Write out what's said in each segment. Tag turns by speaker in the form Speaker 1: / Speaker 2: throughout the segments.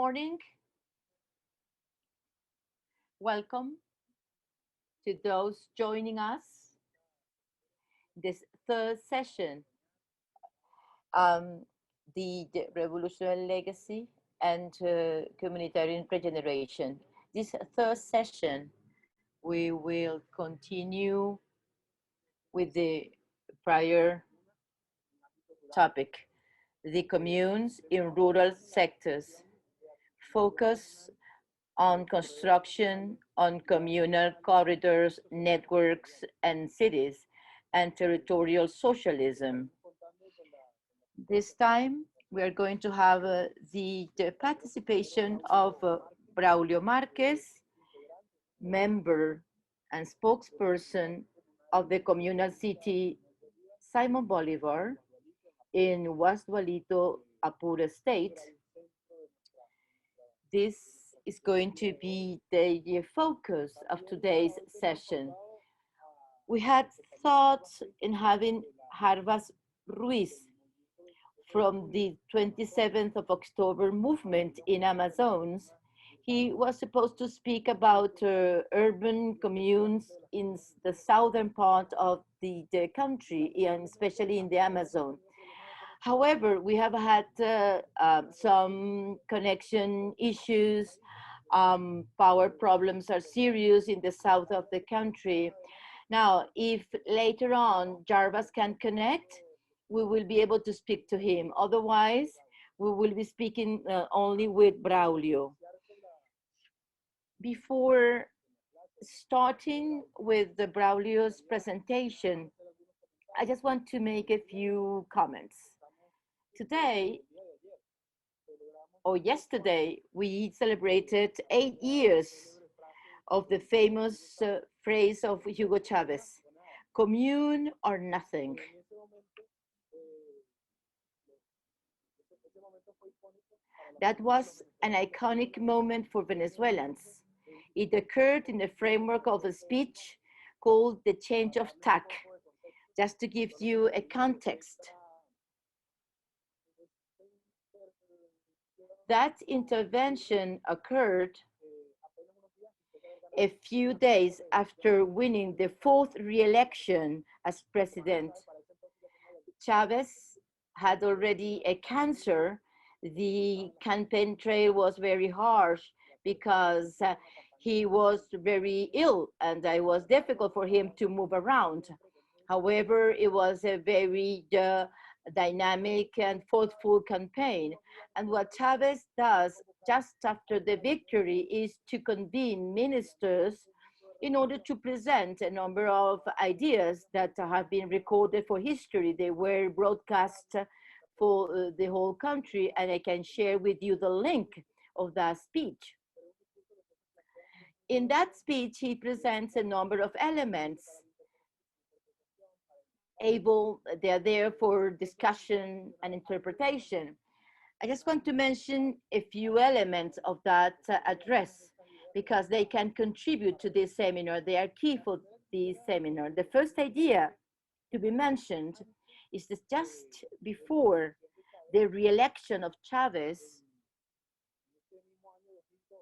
Speaker 1: morning. Welcome to those joining us this third session, um, the revolutionary legacy and communitarian regeneration. This third session, we will continue with the prior topic, the communes in rural sectors. Focus on construction, on communal corridors, networks, and cities, and territorial socialism. This time, we are going to have the participation of Braulio Márquez, member and spokesperson of the communal city Simón Bolivar in Guasdualito, Apure state. This is going to be the focus of today's session. We had thought in having Harvas Ruiz from the 27th of October movement in Amazons. He was supposed to speak about urban communes in the southern part of the country, and especially in the Amazon. However, we have had some connection issues. Power problems are serious in the south of the country. Now, if later on Jarvas can connect, we will be able to speak to him. Otherwise, we will be speaking only with Braulio. Before starting with the Braulio's presentation, I just want to make a few comments. Today, or yesterday, we celebrated 8 years of the famous phrase of Hugo Chavez, commune or nothing. That was an iconic moment for Venezuelans. It occurred in the framework of a speech called the change of tack. Just to give you a context, that intervention occurred a few days after winning the fourth re-election as president. Chavez had already a cancer. The campaign trail was very harsh because he was very ill and it was difficult for him to move around. However, it was a very dynamic and thoughtful campaign. And what Chavez does just after the victory is to convene ministers in order to present a number of ideas that have been recorded for history. They were broadcast for the whole country, and I can share with you the link of that speech. In that speech, he presents a number of elements. They're there for discussion and interpretation. I just want to mention a few elements of that address because they can contribute to this seminar. They are key for this seminar. The first idea to be mentioned is that just before the re-election of Chavez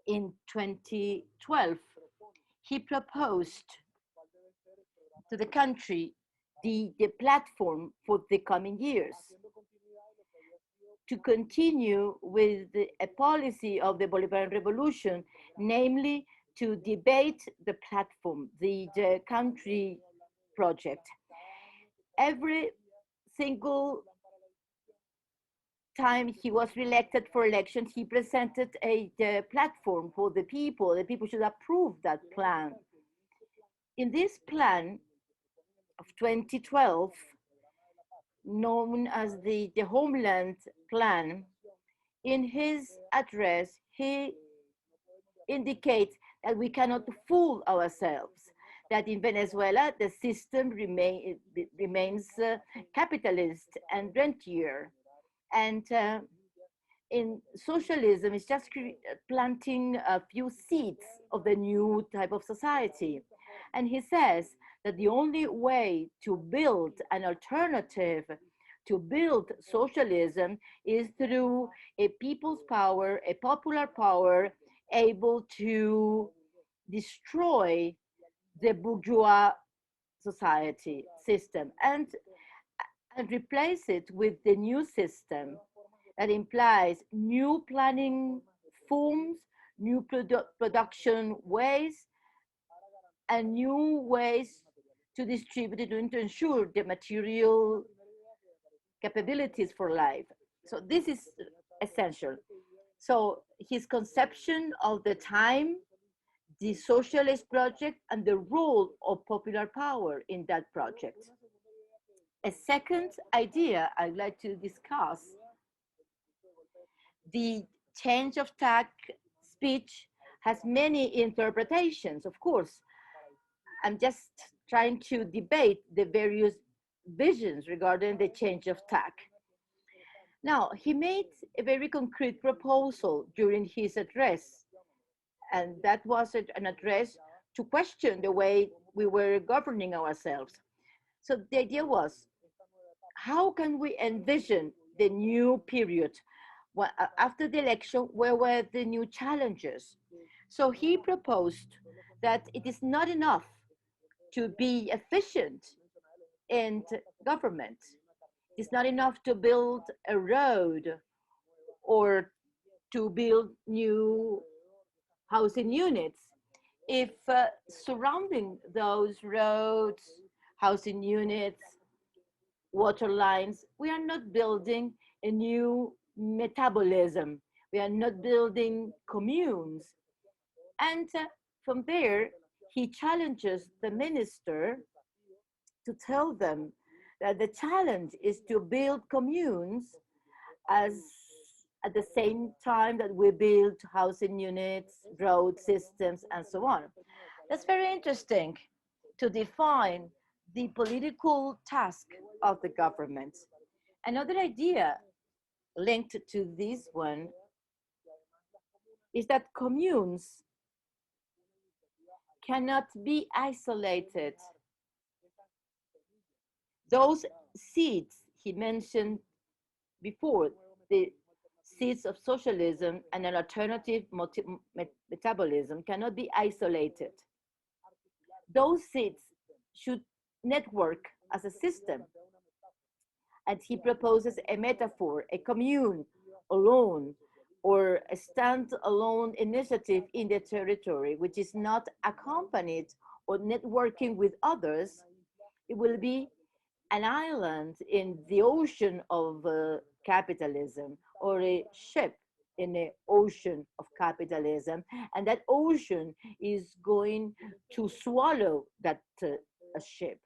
Speaker 1: in 2012, he proposed to the country the platform for the coming years to continue with a policy of the Bolivarian Revolution, namely to debate the platform, the country project. Every single time he was reelected for elections, he presented a platform for the people. The people should approve that plan. In this plan of 2012, known as the Homeland Plan, in his address, he indicates that we cannot fool ourselves, that in Venezuela, the system remains capitalist and rentier. And in socialism, it's just planting a few seeds of the new type of society. And he says that the only way to build an alternative to build socialism is through a people's power, a popular power, able to destroy the bourgeois society system and replace it with the new system that implies new planning forms, new production ways, and new ways to distribute it and to ensure the material capabilities for life. So this is essential. So his conception of the time, the socialist project, and the role of popular power in that project. A second idea I'd like to discuss, the change of tack speech has many interpretations, of course. I'm just trying to debate the various visions regarding the change of tack. Now, he made a very concrete proposal during his address, and that was an address to question the way we were governing ourselves. So the idea was, how can we envision the new period? After the election, where were the new challenges? So he proposed that it is not enough to be efficient in government. It's not enough to build a road or to build new housing units. If surrounding those roads, housing units, water lines, we are not building a new metabolism. We are not building communes. And from there, he challenges the minister to tell them that the challenge is to build communes as at the same time that we build housing units, road systems, and so on. That's very interesting to define the political task of the government. Another idea linked to this one is that communes cannot be isolated. Those seeds he mentioned before, the seeds of socialism and an alternative metabolism, cannot be isolated. Those seeds should network as a system. And he proposes a metaphor, a commune alone, or a stand-alone initiative in the territory, which is not accompanied or networking with others. It will be an island in the ocean of capitalism, or a ship in the ocean of capitalism, and that ocean is going to swallow that ship.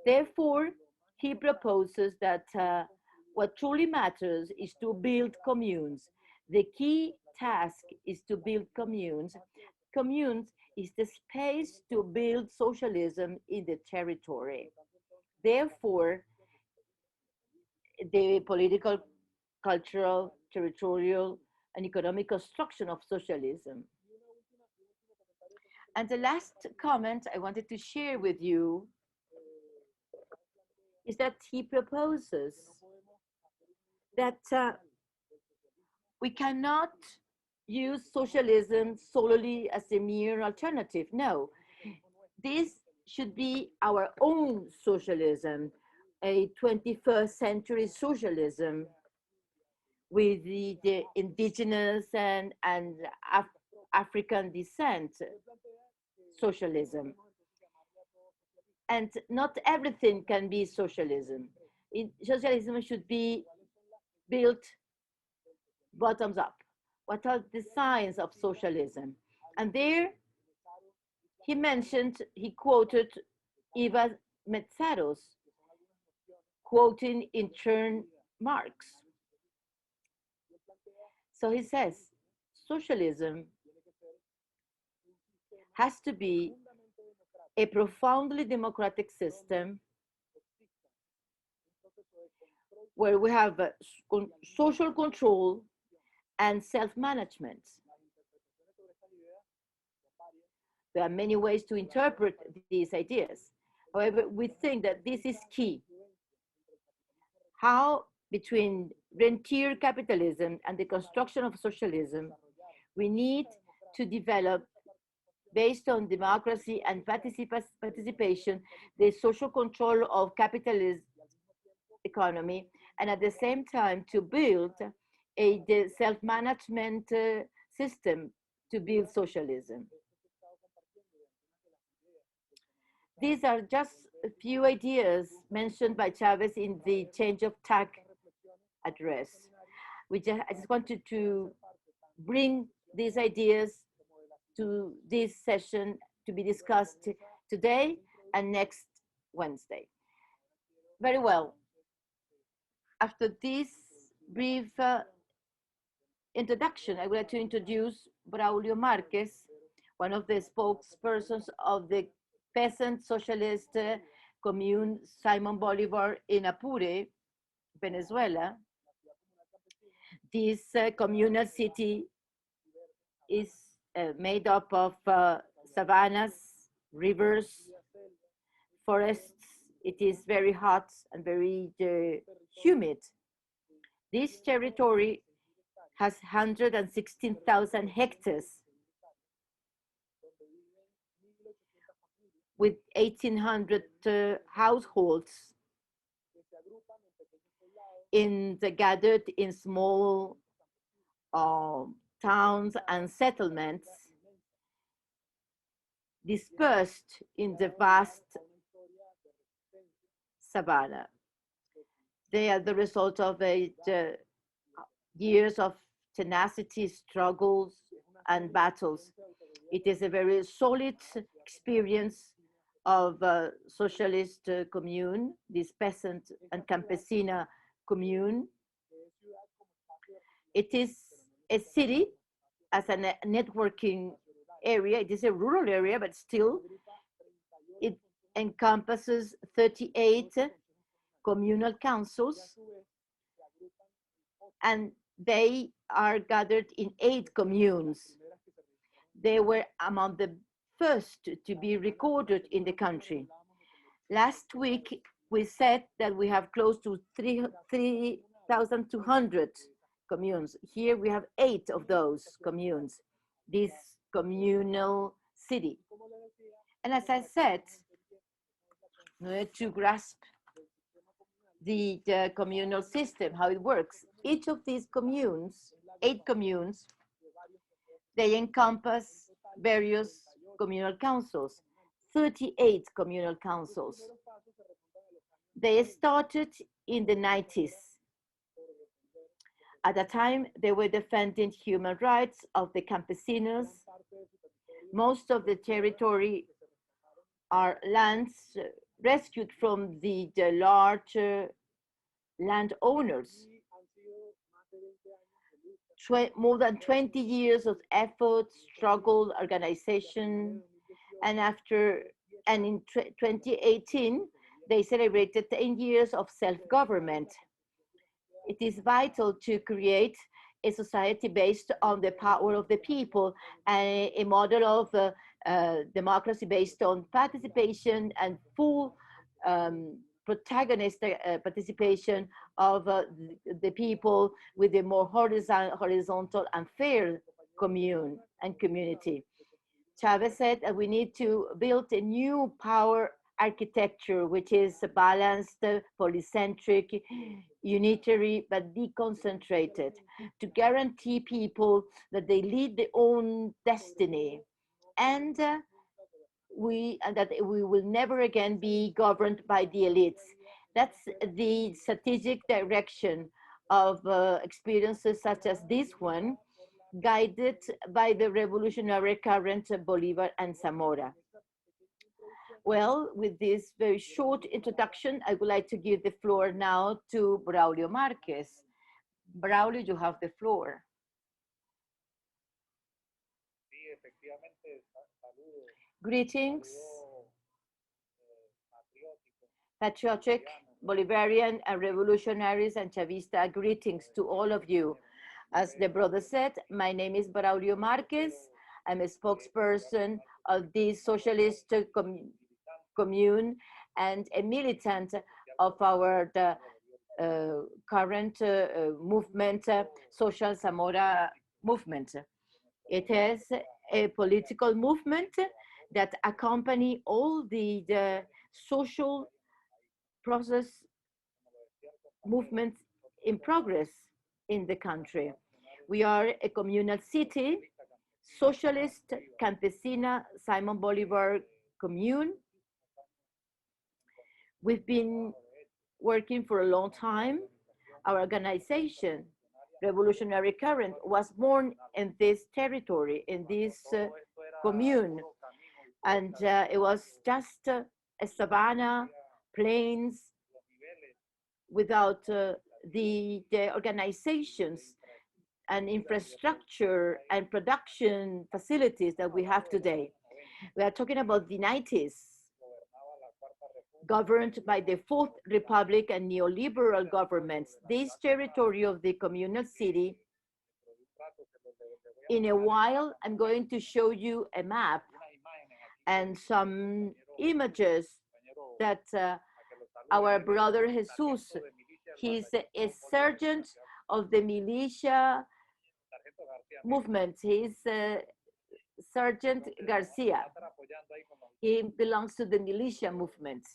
Speaker 1: Therefore, he proposes that what truly matters is to build communes. The key task is to build communes. Communes is the space to build socialism in the territory. Therefore, the political, cultural, territorial, and economic construction of socialism. And the last comment I wanted to share with you is that he proposes that we cannot use socialism solely as a mere alternative. No, this should be our own socialism, a 21st century socialism with the indigenous and African descent socialism. And not everything can be socialism. Socialism should be built bottoms up. What are the signs of socialism? And there he quoted Eva Metzeros, quoting in turn Marx. So he says, socialism has to be a profoundly democratic system where we have social control and self-management. There are many ways to interpret these ideas. However, we think that this is key. how between rentier capitalism and the construction of socialism, we need to develop, based on democracy and participation, the social control of capitalist economy, and at the same time to build a self-management system to build socialism. These are just a few ideas mentioned by Chavez in the change of tack address. I just wanted to bring these ideas to this session to be discussed today and next Wednesday. Very well. After this brief introduction, I would like to introduce Braulio Márquez, one of the spokespersons of the peasant socialist commune Simón Bolivar in Apure, Venezuela. This communal city is made up of savannas, rivers, forests. It is very hot and very humid. This territory has 116,000 hectares with 1,800 households gathered in small towns and settlements dispersed in the vast savanna. They are the result of years of tenacity, struggles, and battles. It is a very solid experience of socialist commune, this peasant and campesina commune. It is a city as a networking area. It is a rural area, but still it encompasses 38 communal councils, and they are gathered in 8 communes. They were among the first to be recorded in the country. Last week, we said that we have close to 3,200 communes. Here we have 8 of those communes, this communal city. And as I said, to grasp the communal system, how it works, each of these communes, 8 communes, they encompass various communal councils, 38 communal councils. They started in the 90s. At the time, they were defending human rights of the campesinos. Most of the territory are lands rescued from the large landowners. More than 20 years of effort, struggle, organization, and in 2018, they celebrated 10 years of self-government. It is vital to create a society based on the power of the people and a model of democracy based on participation and full protagonist participation of the people with a more horizontal and fair commune and community. Chavez said that we need to build a new power architecture, which is balanced, polycentric, unitary, but deconcentrated, to guarantee people that they lead their own destiny, and that we will never again be governed by the elites. That's the strategic direction of experiences such as this one, guided by the revolutionary current of Bolivar and Zamora. Well, with this very short introduction, I would like to give the floor now to Braulio Márquez. Braulio, you have the floor. Greetings, patriotic, Bolivarian, and revolutionaries and Chavista, greetings to all of you. As the brother said, my name is Braulio Márquez. I'm a spokesperson of the socialist commune and a militant of our current movement, Social Zamora movement. It is a political movement that accompany all the social process movements in progress in the country. We are a communal city, socialist, campesina, Simon Bolivar commune. We've been working for a long time. Our organization, Revolutionary Current, was born in this territory, in this commune. And it was just a savanna, plains, without the organizations and infrastructure and production facilities that we have today. We are talking about the 90s, governed by the Fourth Republic and neoliberal governments. This territory of the communal city, in a while, I'm going to show you a map and some images that our brother Jesus, he's a sergeant of the militia movement. He's Sergeant Garcia. He belongs to the militia movement.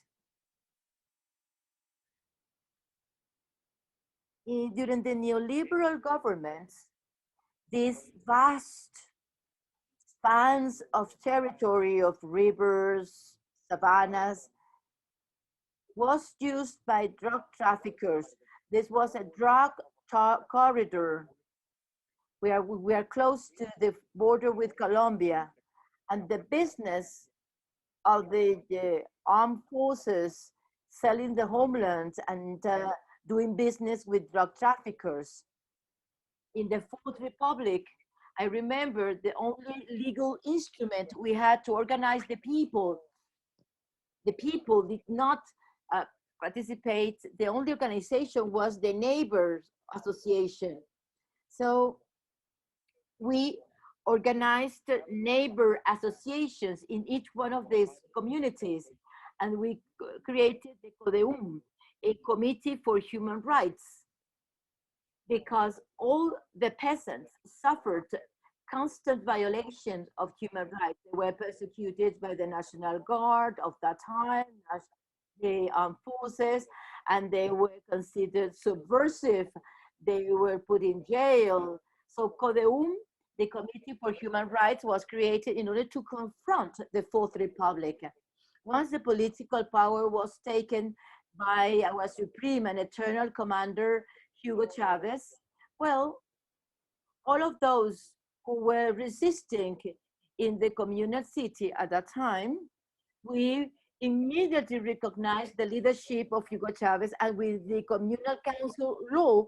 Speaker 1: During the neoliberal governments, these vast spans of territory of rivers, savannas, was used by drug traffickers. This was a drug corridor. We are close to the border with Colombia, and the business of the armed forces selling the homeland and doing business with drug traffickers. In the Fourth Republic, I remember the only legal instrument we had to organize the people did not participate. The only organization was the Neighbors Association. So we organized neighbor associations in each one of these communities, and we created the CODEUM, a Committee for Human Rights, because all the peasants suffered constant violations of human rights. They were persecuted by the National Guard of that time, the armed forces, and they were considered subversive. They were put in jail. So CODEUM, the Committee for Human Rights, was created in order to confront the Fourth Republic. Once the political power was taken by our supreme and eternal commander, Hugo Chavez, well, all of those who were resisting in the communal city at that time, we immediately recognized the leadership of Hugo Chavez, and with the communal council law,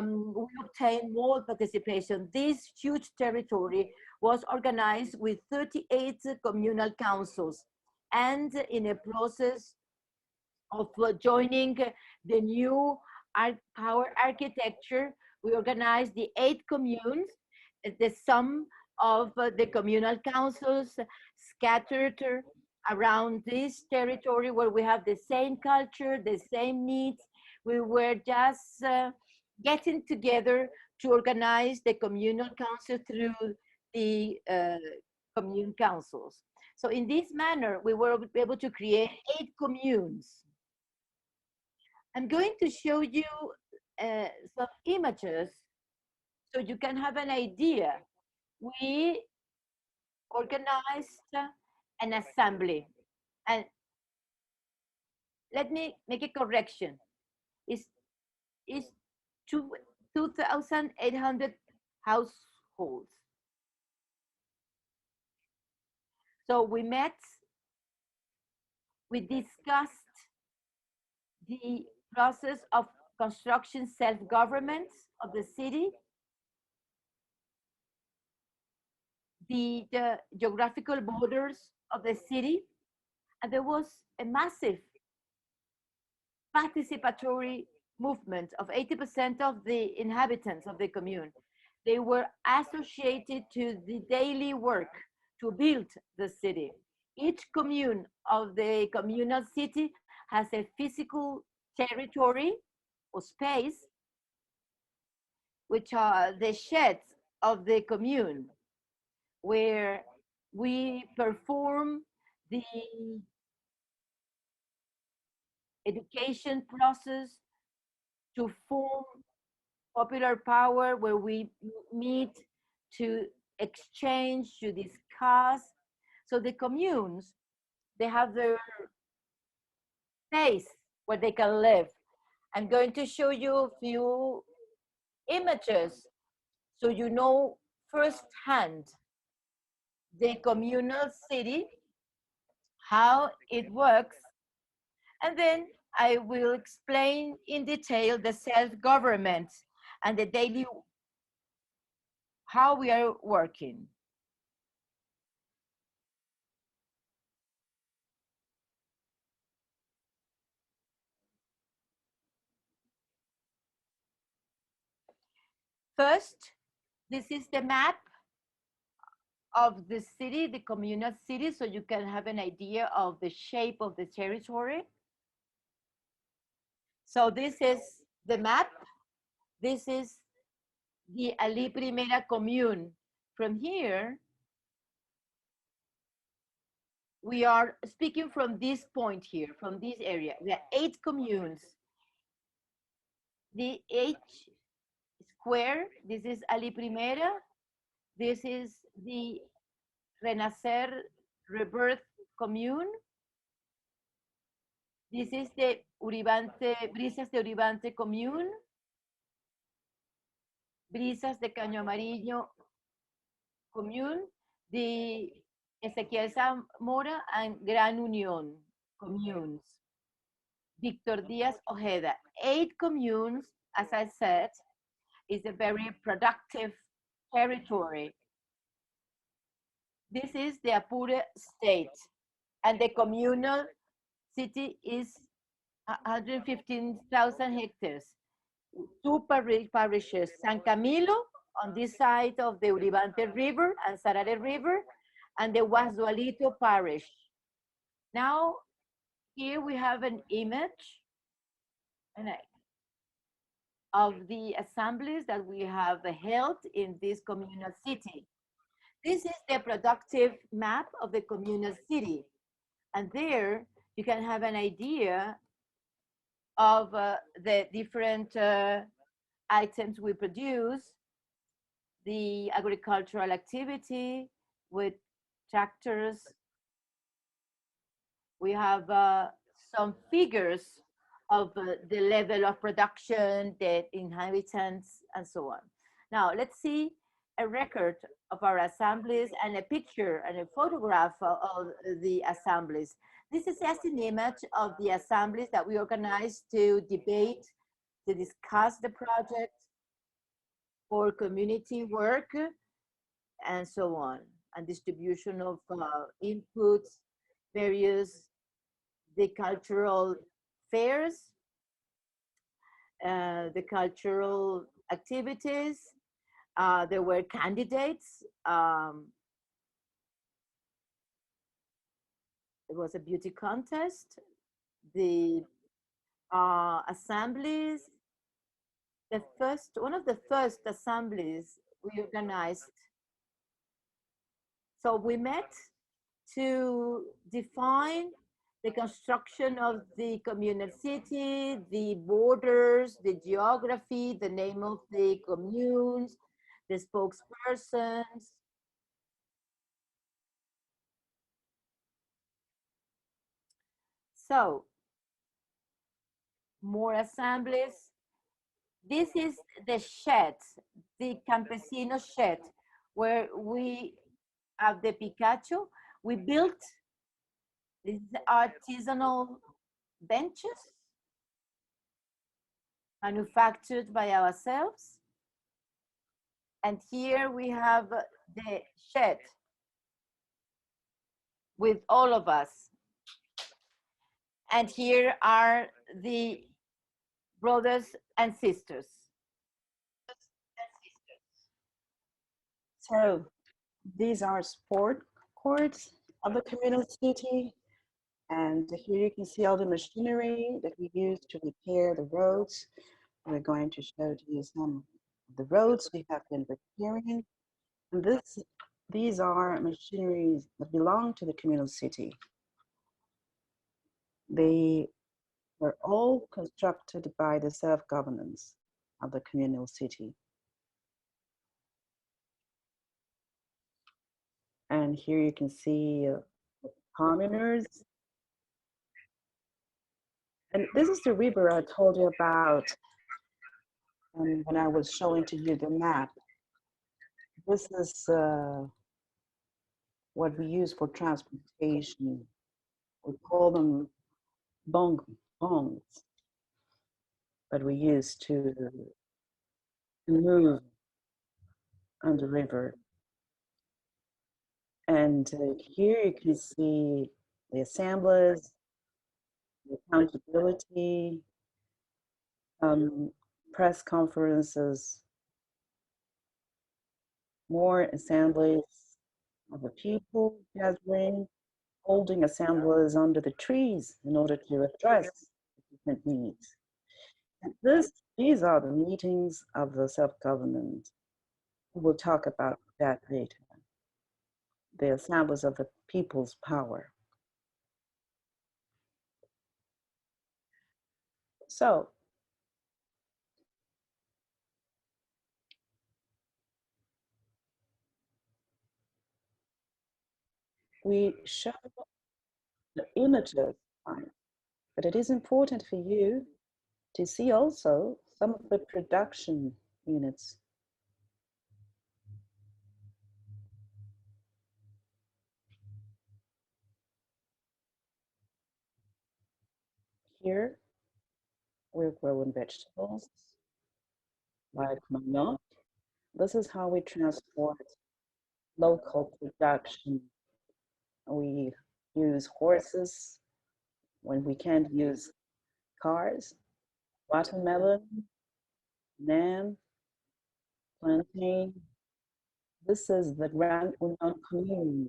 Speaker 1: we obtained more participation. This huge territory was organized with 38 communal councils, and in a process of joining the new power architecture, we organized the 8 communes, the sum of the communal councils scattered around this territory where we have the same culture, the same needs. We were just getting together to organize the communal council through the commune councils. So in this manner, we were able to create 8 communes. I'm going to show you some images so you can have an idea. We organized an assembly, and let me make a correction. It's 2,800 households. So we met, we discussed the process of construction self-government of the city, the geographical borders of the city, and there was a massive participatory movement of 80% of the inhabitants of the commune. They were associated to the daily work to build the city. Each commune of the communal city has a physical territory or space, which are the sheds of the commune, where we perform the education process to form popular power, where we meet to exchange, to discuss. So the communes, they have their place where they can live. I'm going to show you a few images so you know firsthand the communal city, how it works, and then I will explain in detail the self-government and the daily, how we are working. First, this is the map of the city, the communal city, so you can have an idea of the shape of the territory. So this is the map. This is the Ali Primera Commune. From here, we are speaking from this point here, from this area. We have 8 communes. The H square, this is Ali Primera. This is the Renacer Rebirth Commune. This is the Uribante, Brisas de Uribante Commune. Brisas de Caño Amarillo Commune. The Ezequiel Zamora and Gran Unión communes. Victor Díaz Ojeda. 8 communes, as I said, is a very productive territory. This is the Apure state, and the communal city is 115,000 hectares. 2 parishes, San Camilo on this side of the Uribante River and Sarare River, and the Guasdualito parish. Now, here we have an image of the assemblies that we have held in this communal city. This is the productive map of the communal city. And there you can have an idea of the different items we produce, the agricultural activity with tractors. We have some figures of the level of production, the inhabitants, and so on. Now, let's see a record of our assemblies and a picture and a photograph of the assemblies. This is just an image of the assemblies that we organized to debate, to discuss the project, for community work, and so on, and distribution of inputs, various the cultural fairs, the cultural activities. There were candidates. There was a beauty contest. The assemblies. One of the first assemblies we organized. So we met to define the construction of the communal city, the borders, the geography, the name of the communes, the spokespersons. So, more assemblies. This is the shed, the campesino shed, where we have the Picacho. We built these artisanal benches manufactured by ourselves. And here we have the shed with all of us. And here are the brothers and sisters.
Speaker 2: So these are sport courts of the communal city. And here you can see all the machinery that we use to repair the roads. We're going to show you some of the roads we have been repairing. And these are machineries that belong to the communal city. They were all constructed by the self-governance of the communal city. And here you can see communers. And this is the river I told you about when I was showing to you the map. This is what we use for transportation. We call them bongs, but we use to move on the river. And here you can see the assemblies, the accountability, press conferences, more assemblies of the people gathering, holding assemblies under the trees in order to address different needs. And these are the meetings of the self-government. We'll talk about that later. The assemblies of the people's power. So, we show the images, but it is important for you to see also some of the production units. Here, we're growing vegetables like manioc. This is how we transport local production. We use horses when we can't use cars, watermelon, lamb, plantain. This is the Grand Union Commune.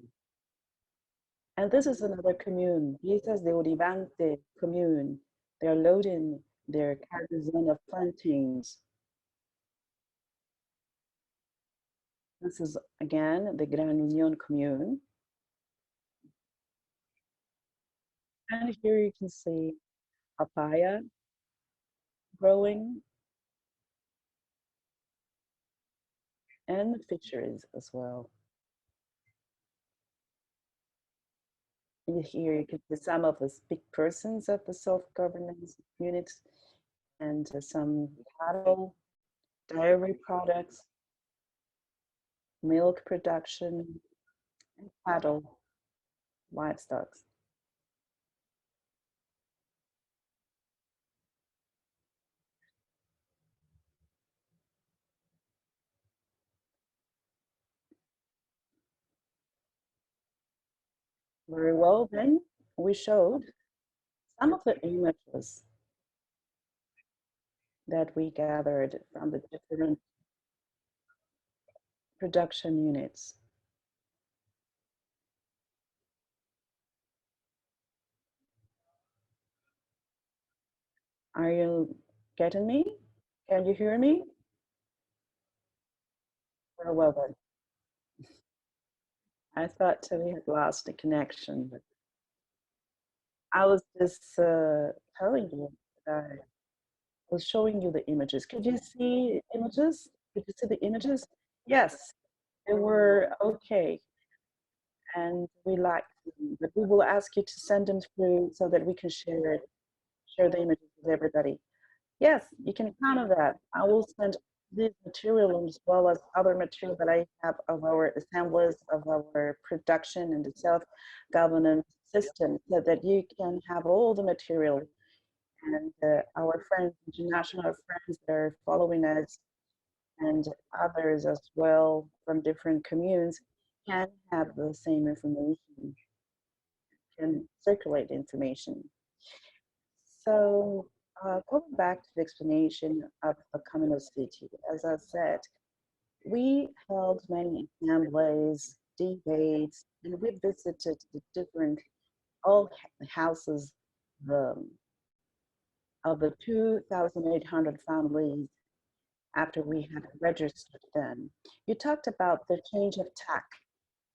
Speaker 2: And this is another commune. This is the Orivante commune. They're loading their cargazon of plantains. This is again the Gran Union commune. And here you can see papaya growing and fisheries as well. Here you can see some of the big persons of the self-governance units and some cattle, dairy products, milk production, and cattle, livestock. Very well, then we showed some of the images that we gathered from the different production units. Are you getting me? Can you hear me? Very well then. I thought we had lost the connection, but I was just telling you that I was showing you the images. Could you see images? Could you see the images? Yes, they were okay. And we like them, but we will ask you to send them through so that we can share the images with everybody. Yes, you can count on that. I will send this material as well as other material that I have of our assemblies, of our production and the self-governance system so that you can have all the material. And our friends, international friends that are following us and others as well from different communes can have the same information, can circulate information. So going back to the explanation of the communal city, as I said, we held many assemblies, debates, and we visited the different all houses, the of the 2,800 families after we had registered them. You talked about the change of tack.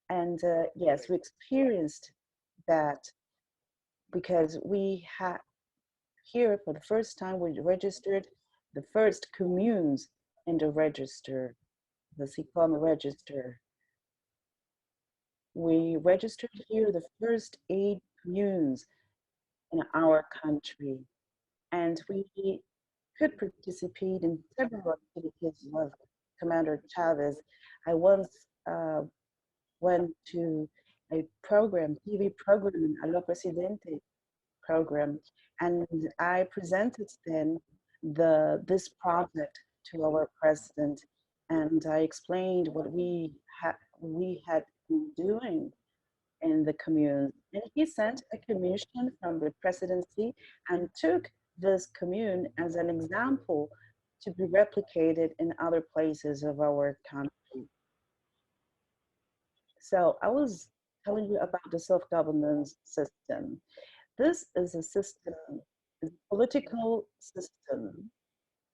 Speaker 2: And yes, we experienced that because we had here for the first time, we registered the first communes in the register, the CICOM register. We registered here the first 8 communes in our country, and we could participate in several activities with Commander Chavez. I once went to a program, TV program, Allo Presidente program, and I presented then this project to our president, and I explained what we had been doing in the commune. And he sent a commission from the presidency and took this commune as an example to be replicated in other places of our country. So I was telling you about the self-governance system. This is a system, a political system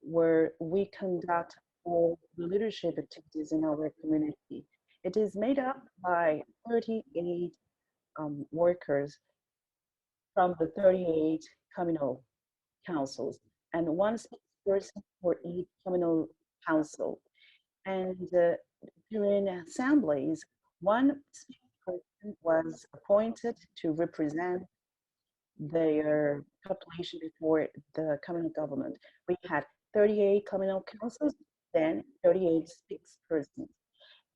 Speaker 2: where we conduct all the leadership activities in our community. It is made up by 38 workers from the 38 communal councils and one person for each communal council. And during assemblies, one person was appointed to represent their population before the communal government. We had 38 communal councils, then 38 spokespersons.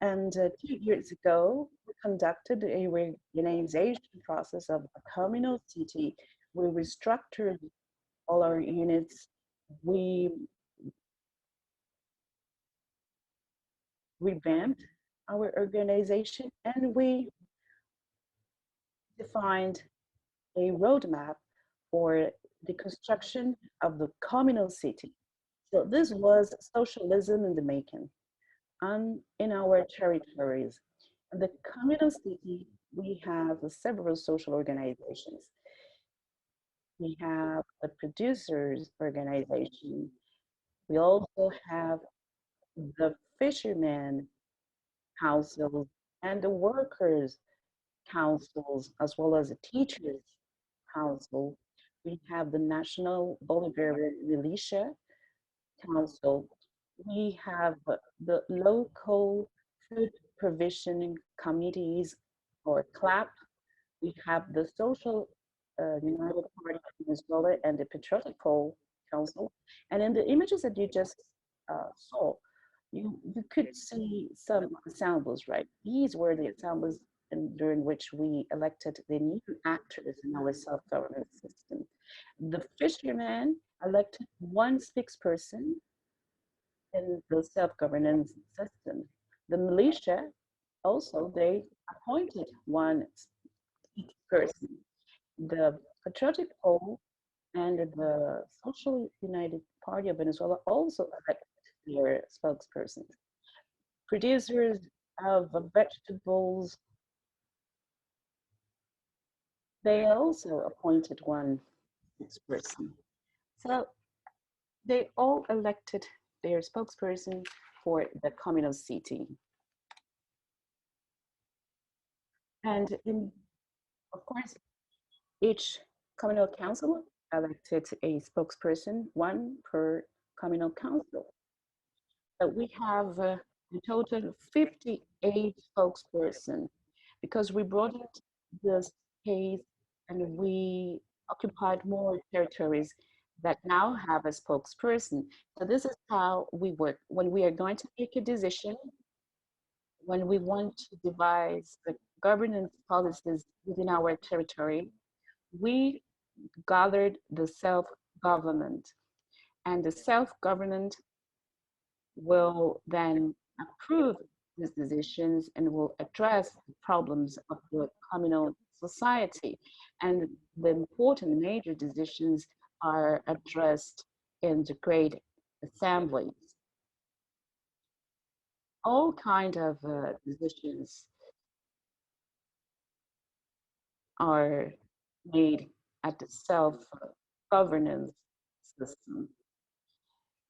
Speaker 2: And 2 years ago, we conducted a reorganization process of a communal city. We restructured all our units. We revamped our organization, and we defined a roadmap for the construction of the communal city. So this was socialism in the making in our territories. In the communal city, we have several social organizations. We have the producers organization. We also have the fishermen councils and the workers councils, as well as the teachers council. We have the National Bolivarian Militia Council. We have the local food provision committees or CLAP. We have the Social United Party of Venezuela and the Patriotic Pole Council. And in the images that you just saw, you could see some ensembles, right? These were the ensembles during which we elected the new actors in our self-governance system. The fishermen elected one spokesperson in the self-governance system. The militia also, they appointed one person. The Patriotic Pole and the Social United Party of Venezuela also elected their spokespersons. Producers of vegetables, they also appointed one spokesperson. So they all elected their spokesperson for the communal city. And of course, each communal council elected a spokesperson, one per communal council. But we have in total 58 spokespersons because we broadened the space and we occupied more territories that now have a spokesperson. So this is how we work. When we are going to make a decision, when we want to devise the governance policies within our territory, we gathered the self-government, and the self-government will then approve these decisions and will address the problems of the communal society. And the important major decisions are addressed in the great assemblies. All kind of decisions are made at the self-governance system.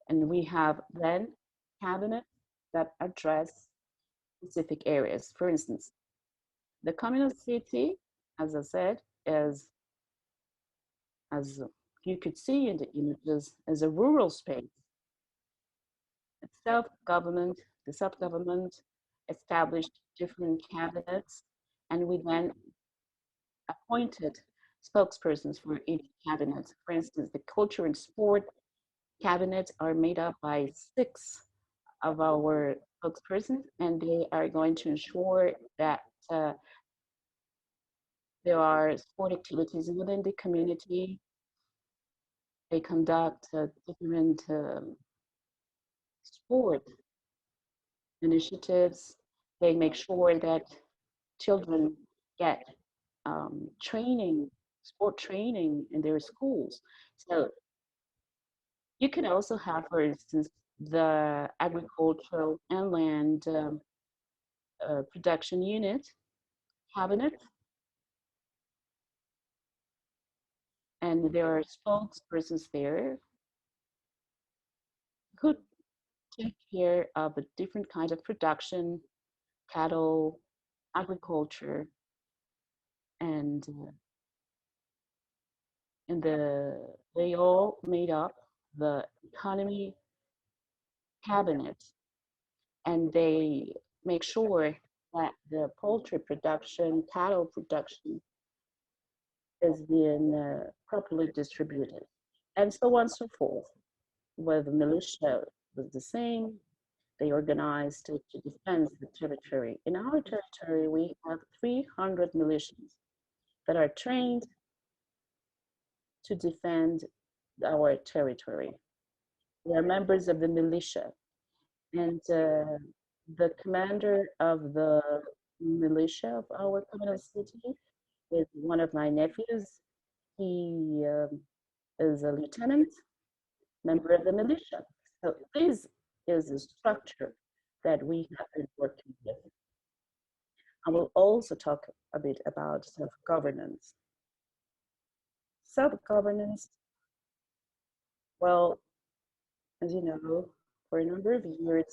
Speaker 2: And we have then cabinets that address specific areas. For instance, the communal city, as I said, is, as you could see in the images, is a rural space. It's self-government, the self-government established different cabinets, and we then appointed spokespersons for each cabinet. For instance, the culture and sport cabinets are made up by 6 of our spokespersons, and they are going to ensure that there are sport activities within the community. They conduct different sport initiatives. They make sure that children get training, sport training in their schools. So you can also have, for instance, the agricultural and land production unit cabinet, and there are spokespersons there who take care of the different kinds of production, cattle, agriculture, and they all made up the economy cabinet, and they make sure that the poultry production, cattle production is being properly distributed, and so on and so forth. With the militia, was the same. They organized to defend the territory. In our territory, we have 300 militias that are trained to defend our territory. They are members of the militia, and the commander of the militia of our communal city is one of my nephews. He is a lieutenant, member of the militia. So this is a structure that we have been working with. I will also talk a bit about self-governance. Self-governance, well, as you know, for a number of years,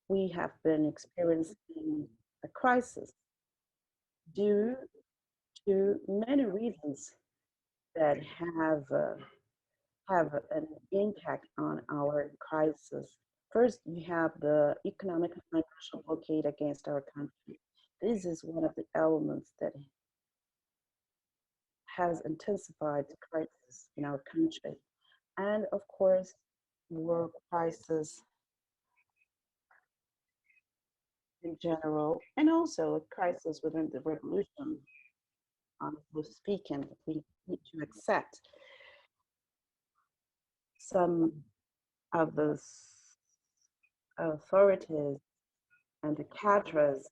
Speaker 2: we have been experiencing a crisis due to many reasons that have an impact on our crisis. First, you have the economic and financial blockade against our country. This is one of the elements that has intensified the crisis in our country. And of course, world crisis in general, and also a crisis within the revolution. Honestly speaking, we need to accept some of the authorities and the cadres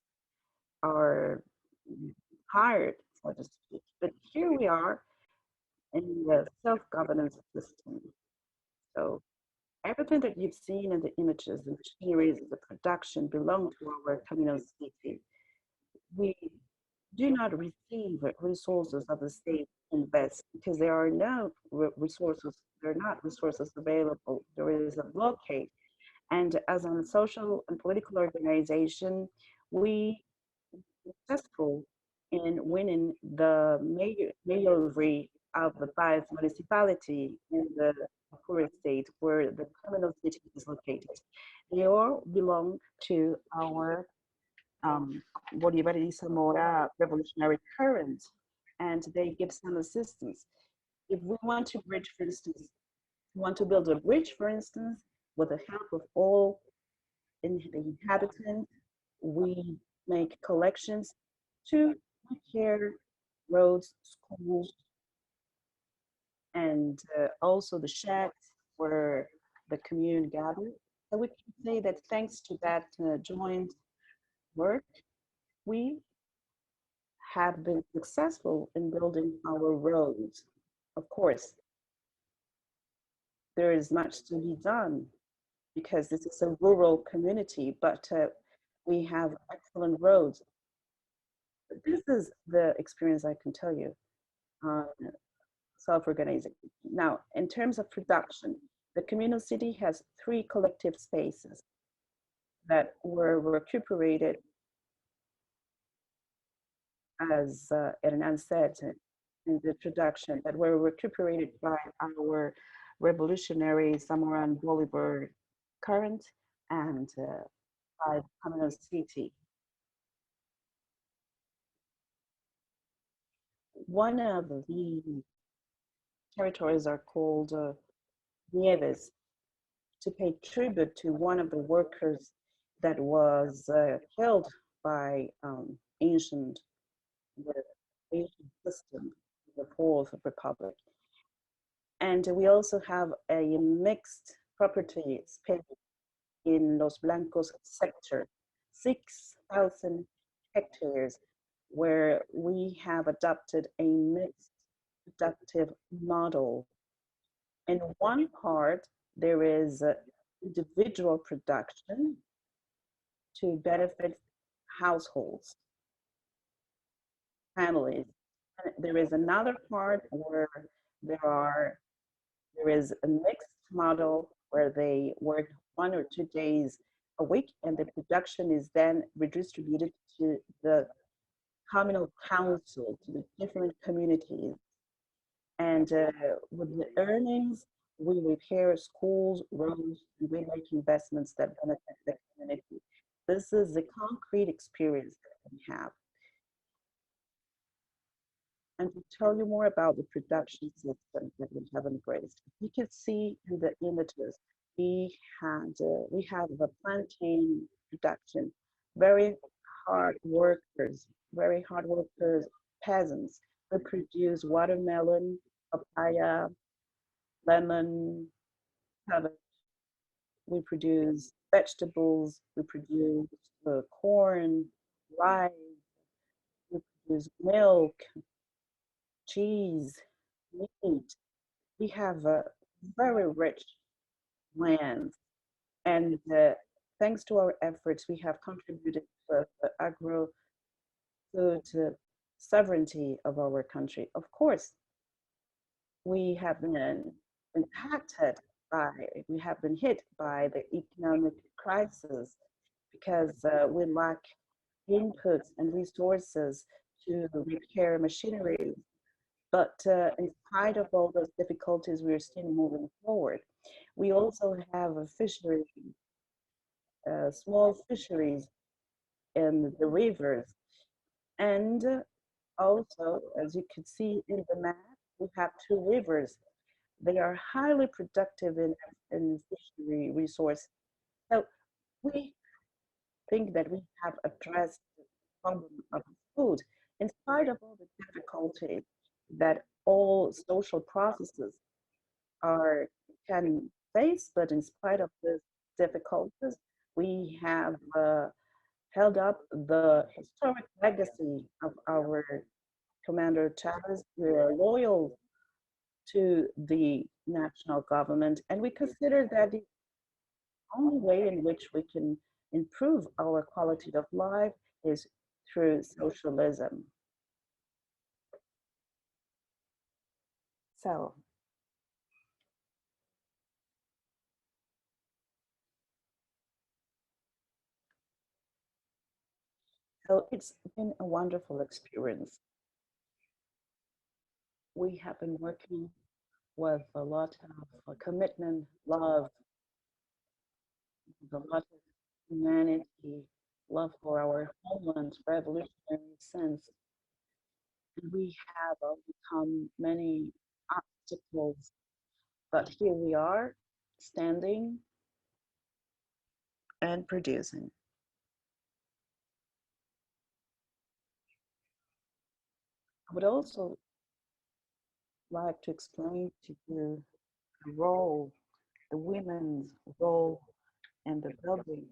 Speaker 2: are hired, so to speak. But here we are in the self-governance system. So everything that you've seen in the images, the machineries, the production belong to our communal city. We do not receive resources of the state invest because there are no resources, there are not resources available. There is a blockade. And as a social and political organization, we were successful in winning the mayoralty of the 5 municipality in the Apure state where the communal city is located. They all belong to our Bolivar y Zamora revolutionary current, and they give some assistance. If we want to bridge, for instance, want to build a bridge, for instance, with the help of all the inhabitants, we make collections to repair roads, schools, and also the shacks where the commune gathered. So we can say that thanks to that joint work, we have been successful in building our roads. Of course, there is much to be done because this is a rural community, but we have excellent roads. This is the experience I can tell you. self-organization. Now, in terms of production, the communal city has 3 collective spaces that were recuperated, as Hernan said in the introduction, that were recuperated by our revolutionary Zamoran Bolivar current and by the communal city. One of the territories are called Nieves, to pay tribute to one of the workers that was killed by ancient the ancient system, the Fourth Republic. And we also have a mixed property space in Los Blancos sector, 6,000 hectares, where we have adopted a mixed productive model. In one part, there is individual production to benefit households, families. And there is another part where there is a mixed model where they work 1 or 2 days a week, and the production is then redistributed to the communal council, to the different communities. And with the earnings, we repair schools, roads, and we make investments that benefit the community. This is the concrete experience that we have. And to tell you more about the production system that we have embraced, you can see in the images, we have a plantain production, very very hard workers, peasants. We produce watermelon, papaya, lemon, cabbage. We produce vegetables. We produce corn, rice. We produce milk, cheese, meat. We have a very rich land, and thanks to our efforts, we have contributed to the agro food sovereignty of our country. Of course, we have been impacted by, we have been hit by the economic crisis because we lack inputs and resources to repair machinery. But in spite of all those difficulties, we're still moving forward. We also have a fishery, small fisheries in the rivers. And also, as you can see in the map, we have 2 rivers. They are highly productive in fishery resource. So we think that we have addressed the problem of food in spite of all the difficulties that all social processes are can face, but in spite of the difficulties, we have held up the historic legacy of our Commander Chavez. We are loyal to the national government, and we consider that the only way in which we can improve our quality of life is through socialism. So, it's been a wonderful experience. We have been working with a lot of commitment, love, a lot of humanity, love for our homeland, revolutionary sense. And we have overcome many obstacles, but here we are, standing and producing. I would also like to explain to you the role, the women's role in the building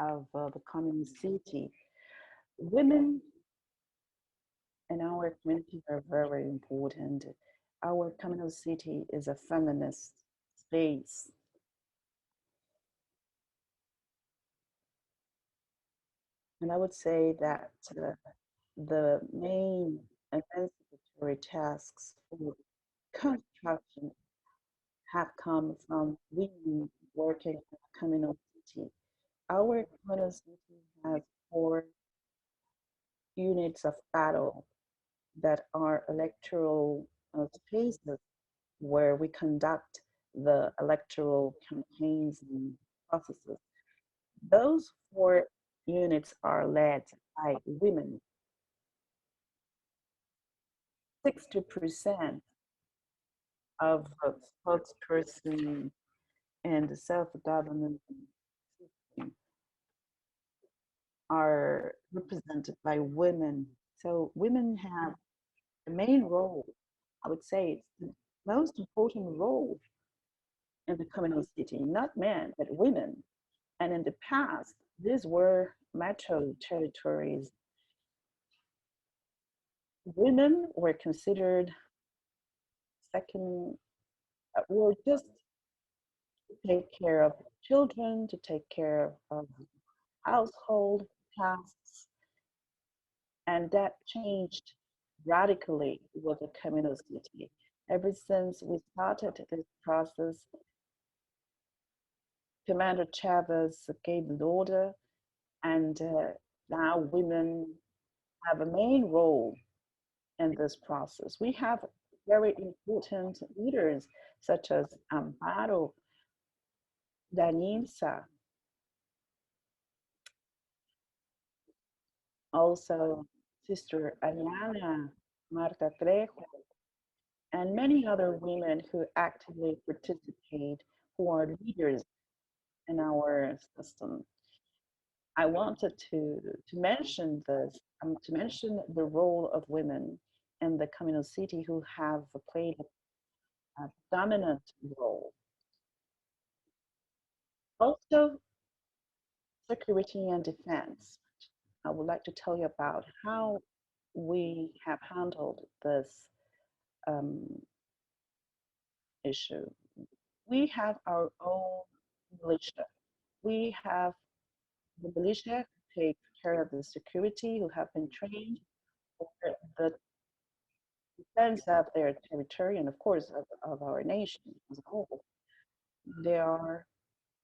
Speaker 2: of the common city. Women in our community are very important. Our communal city is a feminist space. And I would say that the main emancipatory tasks for construction have come from women working in a communal city. Our communal city has 4 units of battle that are electoral spaces where we conduct the electoral campaigns and processes. Those 4 units are led by women. 60% of the spokesperson and the self-government system are represented by women. So women have the main role. I would say it's the most important role in the communal city, not men, but women. And in the past, these were metro territories. Women were considered second, were just to take care of children, to take care of household tasks, and that changed radically with the communal city. Ever since we started this process, Commander Chavez gave the order, and now women have a main role in this process. We have very important leaders such as Amparo, Danilza, also Sister Ariana, Marta Trejo, and many other women who actively participate, who are leaders in our system. I wanted to mention this, to mention the role of women in the communal city who have played a dominant role. Also, security and defense. I would like to tell you about how we have handled this um, issue. We have our own militia. We have the militia who take care of the security, who have been trained for the defense of their territory and, of course, of our nation as a whole. There are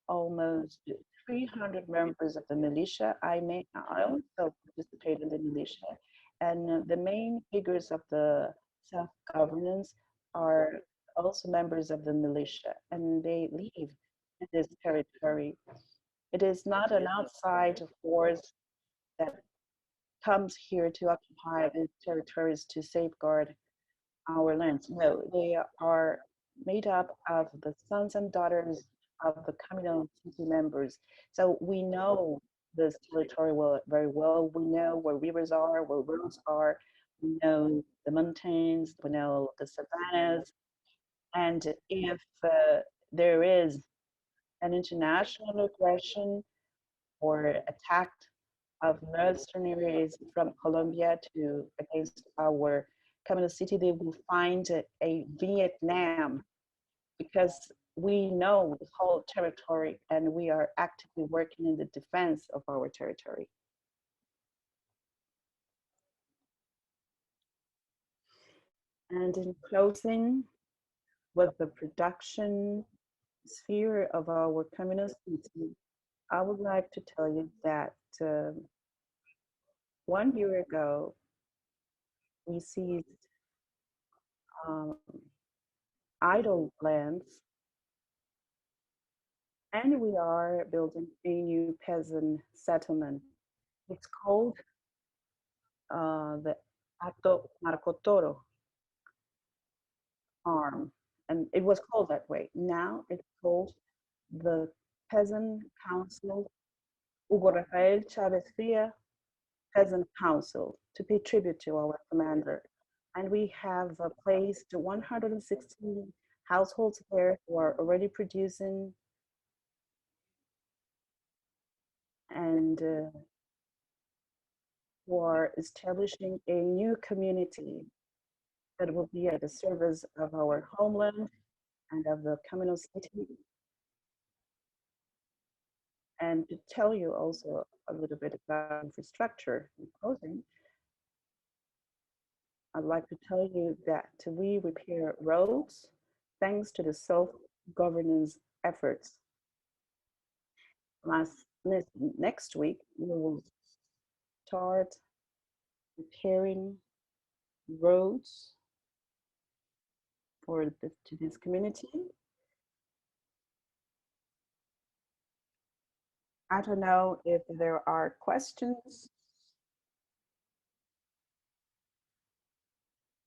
Speaker 2: almost 300 members of the militia. I also participate in the militia, and the main figures of the self-governance are also members of the militia, and they live in this territory. It is not an outside force that comes here to occupy these territories to safeguard our lands. No, they are made up of the sons and daughters of the communal city members. So we know this territory well, very well. We know where rivers are, where roads are. We know the mountains. We know the savannas. And if there is an international aggression or attack of mercenaries from Colombia to against our capital city, they will find a Vietnam because we know the whole territory and we are actively working in the defense of our territory. And in closing, with the production sphere of our communal city, I would like to tell you that 1 year ago, we seized um, idle lands, and we are building a new peasant settlement. It's called the Ato Marcotoro Farm, and it was called that way. Now it's called the Peasant Council Hugo Rafael Chavez Fria Peasant Council to pay tribute to our commander. And we have placed 116 households there who are already producing and who are establishing a new community that will be at the service of our homeland and of the communal city. And to tell you also a little bit about infrastructure in closing, I'd like to tell you that we repair roads thanks to the self-governance efforts. Next week, we will start repairing roads to this community. I don't know if there are questions.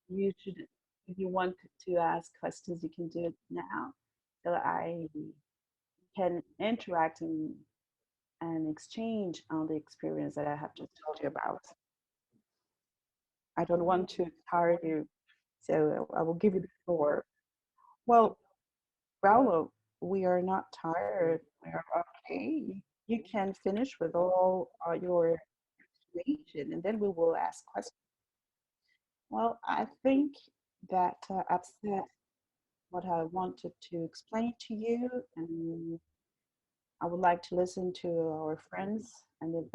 Speaker 2: You should, if you want to ask questions, you can do it now, so I can interact and exchange on the experience that I have just told you about. I don't want to tire you, so I will give you the floor. Well, Braulio, we are not tired. We are okay. You can finish with all your information, and then we will ask questions. Well, I think that I've said what I wanted to explain to you, and I would like to listen to our friends, and if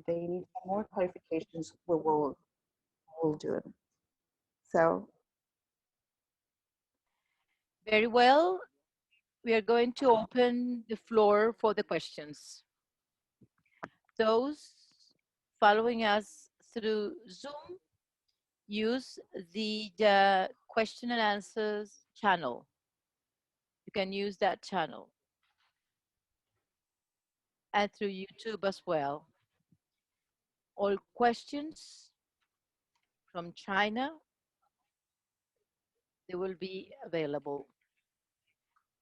Speaker 2: they need more clarifications, we'll do it. So,
Speaker 1: Very well. We are going to open the floor for the questions. Those following us through Zoom, use the question and answers channel. You can use that channel. And through YouTube as well. All questions from China, they will be available.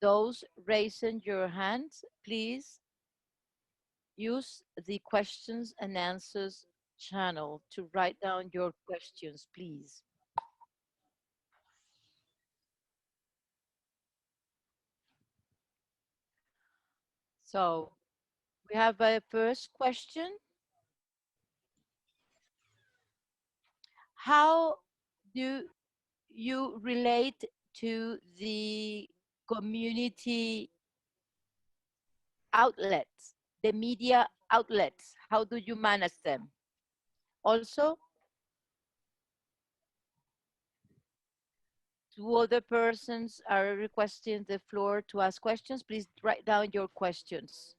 Speaker 1: Those raising your hands, please use the questions and answers channel to write down your questions, please. So we have a first question. How do you relate to the community outlets, the media outlets? How do you manage them? Also, two other persons are requesting the floor to ask questions. Please write down your questions.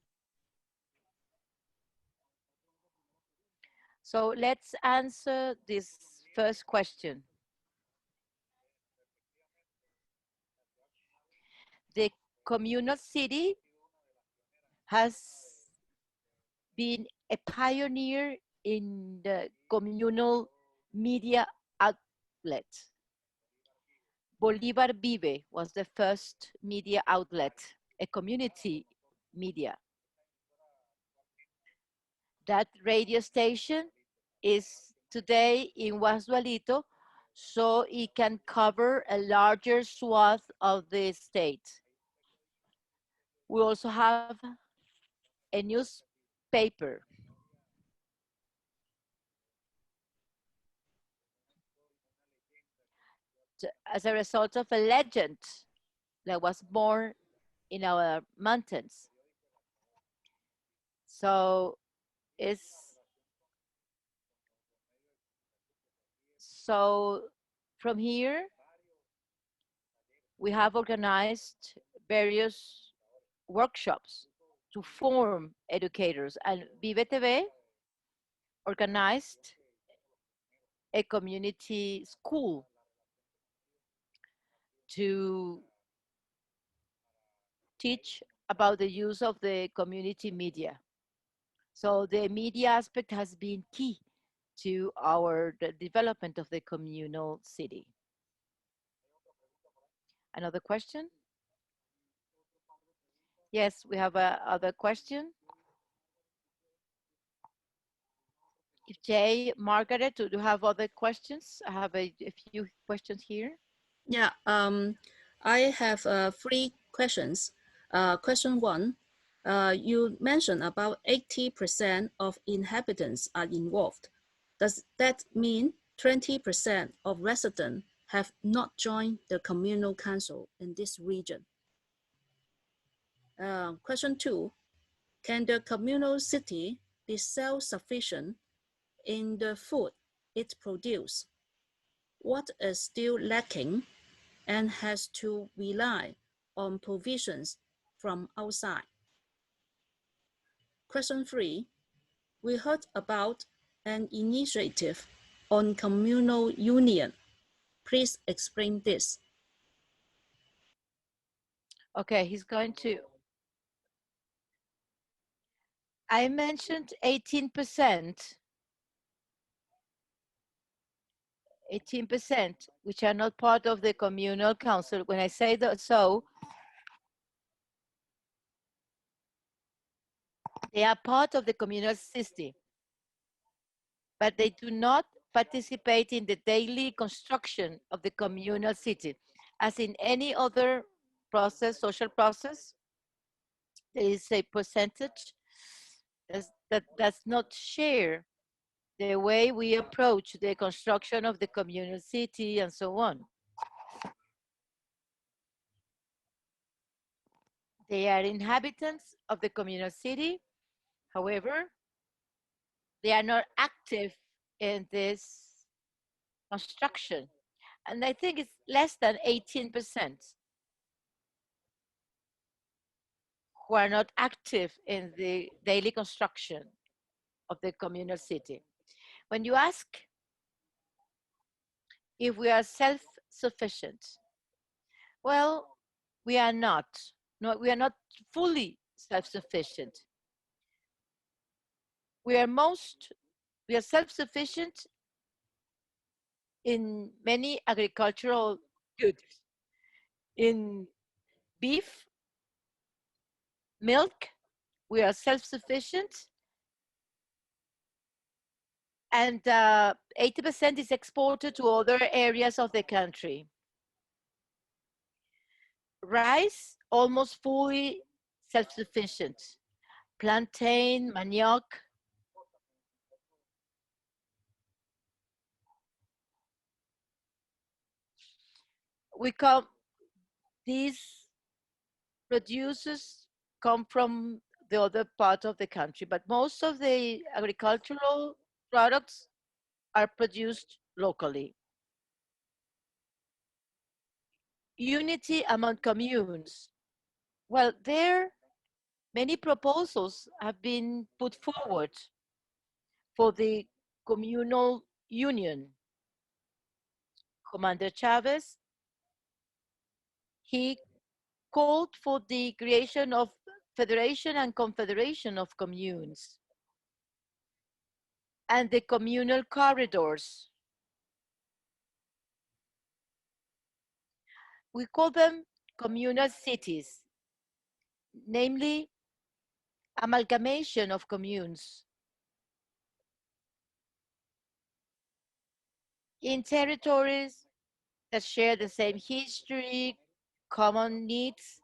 Speaker 1: So let's answer this first question. The communal city has been a pioneer in the communal media outlet. Bolivar Vive was the first media outlet, a community media. That radio station is today in Guasualito, so it can cover a larger swath of the state. We also have a newspaper. As a result of a legend that was born in our mountains. So it's so from here we have organized various workshops to form educators, and Vive TV organized a community school to teach about the use of the community media. So the media aspect has been key to the development of the communal city. Another question? Yes, we have other question. If Jay, Margaret, do you have other questions? I have a few questions here.
Speaker 3: Yeah, I have three questions. Question one, you mentioned about 80% of inhabitants are involved. Does that mean 20% of residents have not joined the communal council in this region? Question two, can the communal city be self-sufficient in the food it produces? what is still lacking and has to rely on provisions from outside? Question 3. We heard about an initiative on communal union. Please explain this.
Speaker 1: Okay, he's going to. I mentioned 18%, 18%, which are not part of the communal council. When I say that, so, they are part of the communal system, but they do not participate in the daily construction of the communal city. As in any other process, social process, there is a percentage that does not share the way we approach the construction of the communal city and so on. They are inhabitants of the communal city. However, they are not active in this construction. And I think it's less than 18% who are not active in the daily construction of the communal city. When you ask if we are self-sufficient, well, we are not. No, we are not fully self-sufficient. We are self-sufficient in many agricultural goods. In beef, milk, we are self-sufficient, and 80% is exported to other areas of the country. Rice, almost fully self-sufficient. Plantain, manioc. These producers come from the other part of the country, but most of the agricultural products are produced locally. Unity among communes. Well, many proposals have been put forward for the communal union. Commander Chavez, he called for the creation of federation and confederation of communes and the communal corridors. We call them communal cities, namely amalgamation of communes in territories that share the same history, common needs.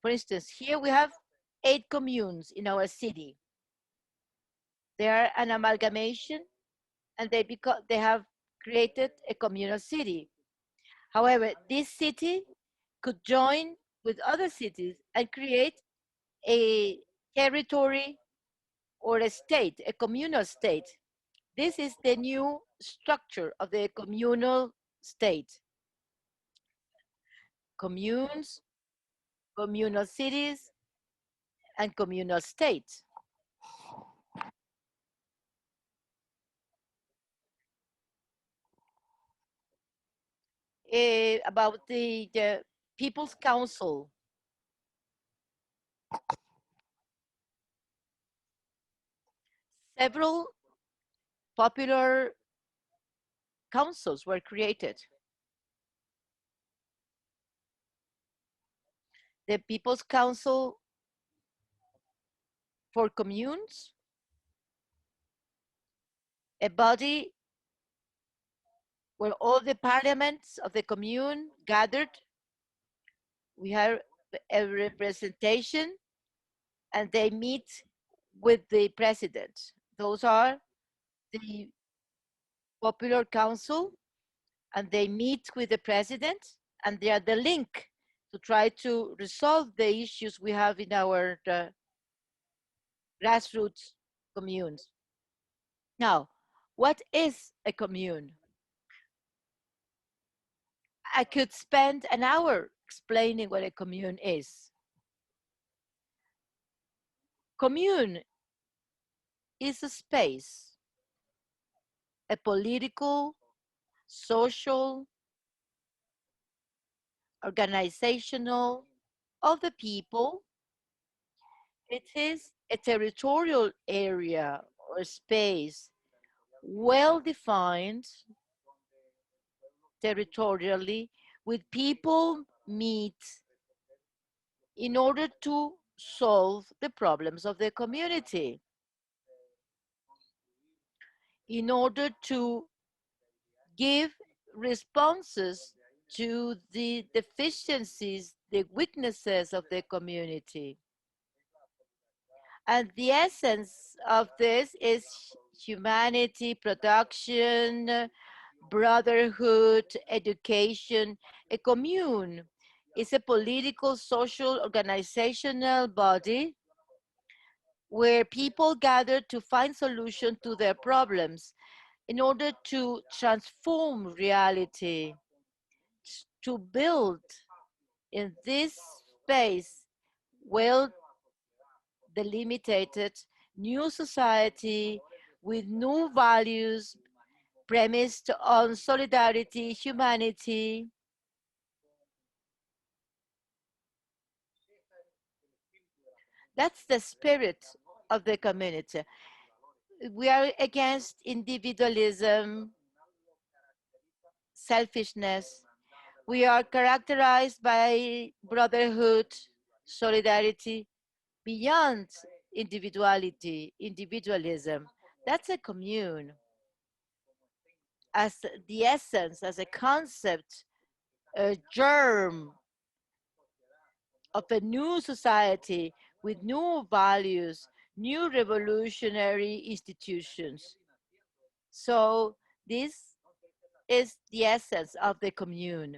Speaker 1: For instance, here we have 8 communes in our city. They are an amalgamation, and they have created a communal city. However, this city could join with other cities and create a territory or a state, a communal state. This is the new structure of the communal state. Communes, communal cities, and communal states. About the People's Council. Several popular councils were created. The People's Council for Communes, a body where all the parliaments of the commune gathered. We have a representation, and they meet with the president. Those are the Popular Council, and they meet with the president, and they are the link to try to resolve the issues we have in our grassroots communes. Now, what is a commune? I could spend an hour explaining what a commune is. Commune is a space, a political, social, organizational of the people. It is a territorial area or space well defined territorially with people meet in order to solve the problems of the community, in order to give responses to the deficiencies, the weaknesses of the community. And the essence of this is humanity, production, brotherhood, education. A commune is a political, social, organizational body where people gather to find solutions to their problems in order to transform reality, to build in this space well delimited new society with new values premised on solidarity, humanity. That's the spirit of the community. We are against individualism, selfishness. We are characterized by brotherhood, solidarity, beyond individuality, individualism. That's a commune. As the essence, as a concept, a germ of a new society with new values, new revolutionary institutions. So this is the essence of the commune.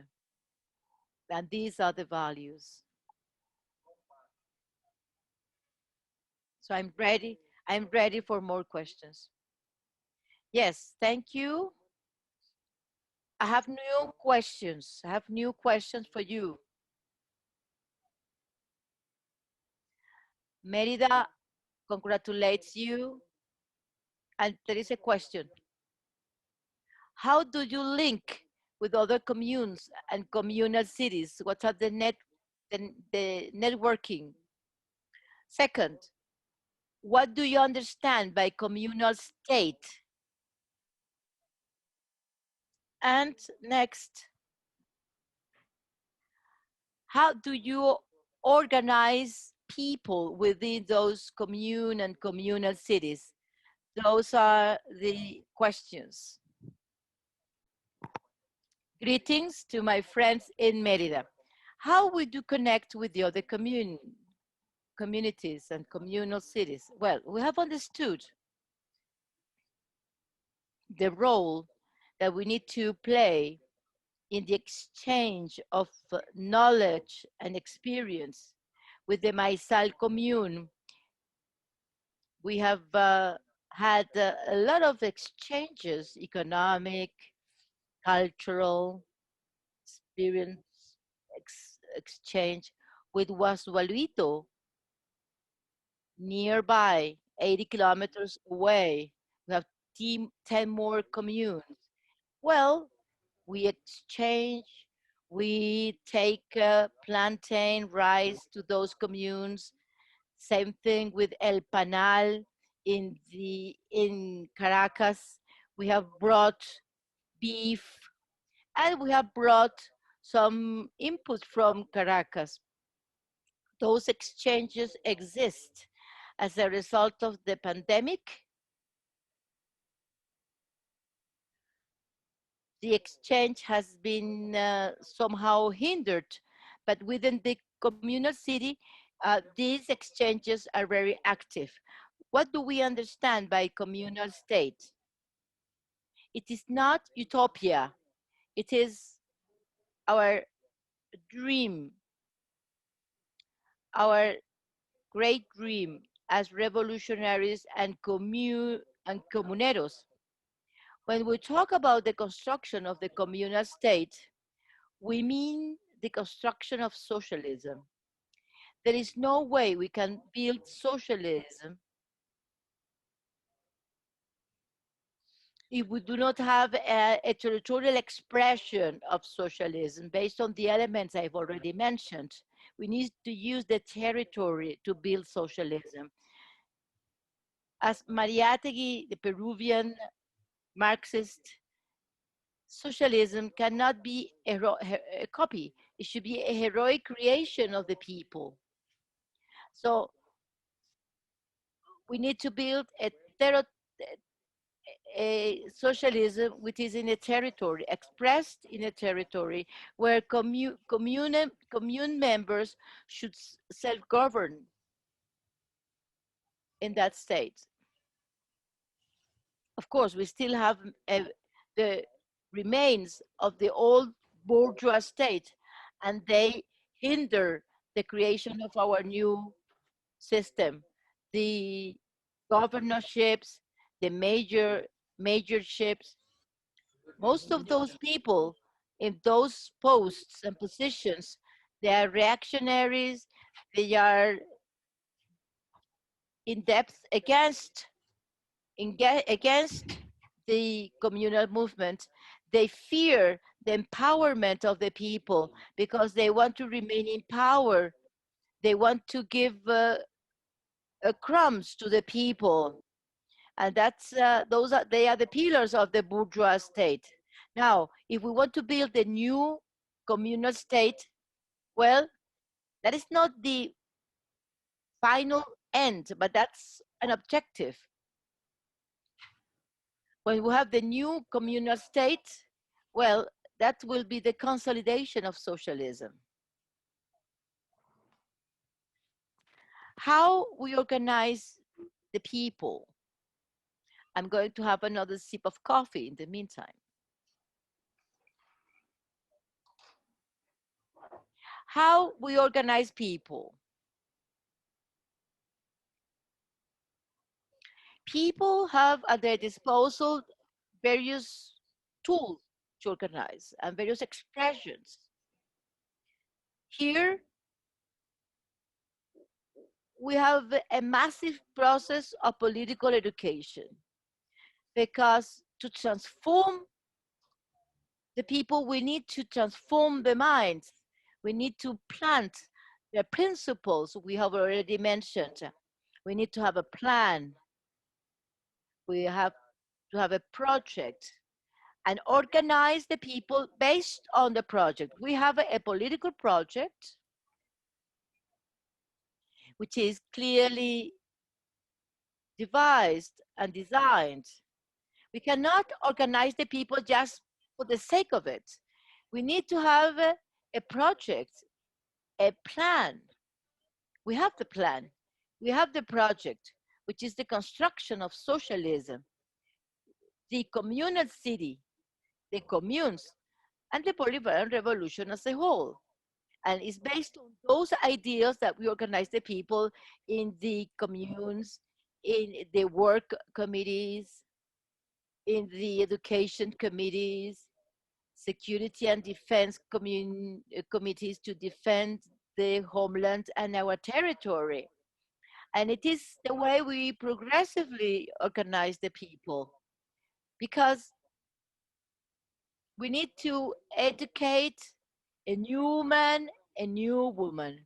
Speaker 1: And these are the values. So I'm ready. I'm ready for more questions. Yes, thank you. I have new questions. I have new questions for you. Merida congratulates you. And there is a question. How do you link with other communes and communal cities? What are the networking? Second, what do you understand by communal state? And next, how do you organize people within those commune and communal cities? Those are the questions. Greetings to my friends in Merida. How would you connect with the other communities and communal cities? Well, we have understood the role that we need to play in the exchange of knowledge and experience with the Maizal commune. We have had a lot of exchanges, economic, cultural, experience exchange with Guasualito, nearby, 80 kilometers away. We have 10 more communes. Well, we exchange, we take plantain, rice to those communes. Same thing with El Panal in Caracas. We have brought beef and we have brought some input from Caracas. Those exchanges exist as a result of the pandemic. The exchange has been somehow hindered, but within the communal city, these exchanges are very active. What do we understand by communal state? It is not utopia. It is our dream, our great dream as revolutionaries and comuneros. When we talk about the construction of the communal state, we mean the construction of socialism. There is no way we can build socialism if we do not have a territorial expression of socialism based on the elements I've already mentioned. We need to use the territory to build socialism. As Mariátegui, the Peruvian Marxist, socialism cannot be a copy. It should be a heroic creation of the people. So we need to build a socialism which is in a territory, expressed in a territory where commune members should self-govern in that state. Of course, we still have the remains of the old bourgeois state, and they hinder the creation of our new system. The governorships, the majorships, most of those people in those posts and positions, they are reactionaries, they are in depth against the communal movement. They fear the empowerment of the people because they want to remain in power. They want to give crumbs to the people, and that's they are the pillars of the bourgeois state. Now, if we want to build a new communal state, well, that is not the final end, but that's an objective. When we have the new communal state, well, that will be the consolidation of socialism. How we organize the people. I'm going to have another sip of coffee in the meantime. How we organize people. People have at their disposal various tools to organize and various expressions. Here, we have a massive process of political education, because to transform the people, we need to transform the minds. We need to plant the principles we have already mentioned. We need to have a plan. We have to have a project and organize the people based on the project. We have a political project which is clearly devised and designed. We cannot organize the people just for the sake of it. We need to have a project, a plan. We have the plan. We have the project, which is the construction of socialism, the communal city, the communes, and the Bolivarian revolution as a whole. And it's based on those ideas that we organize the people in the communes, in the work committees, in the education committees, security and defense committees to defend the homeland and our territory. And it is the way we progressively organize the people, because we need to educate a new man, a new woman.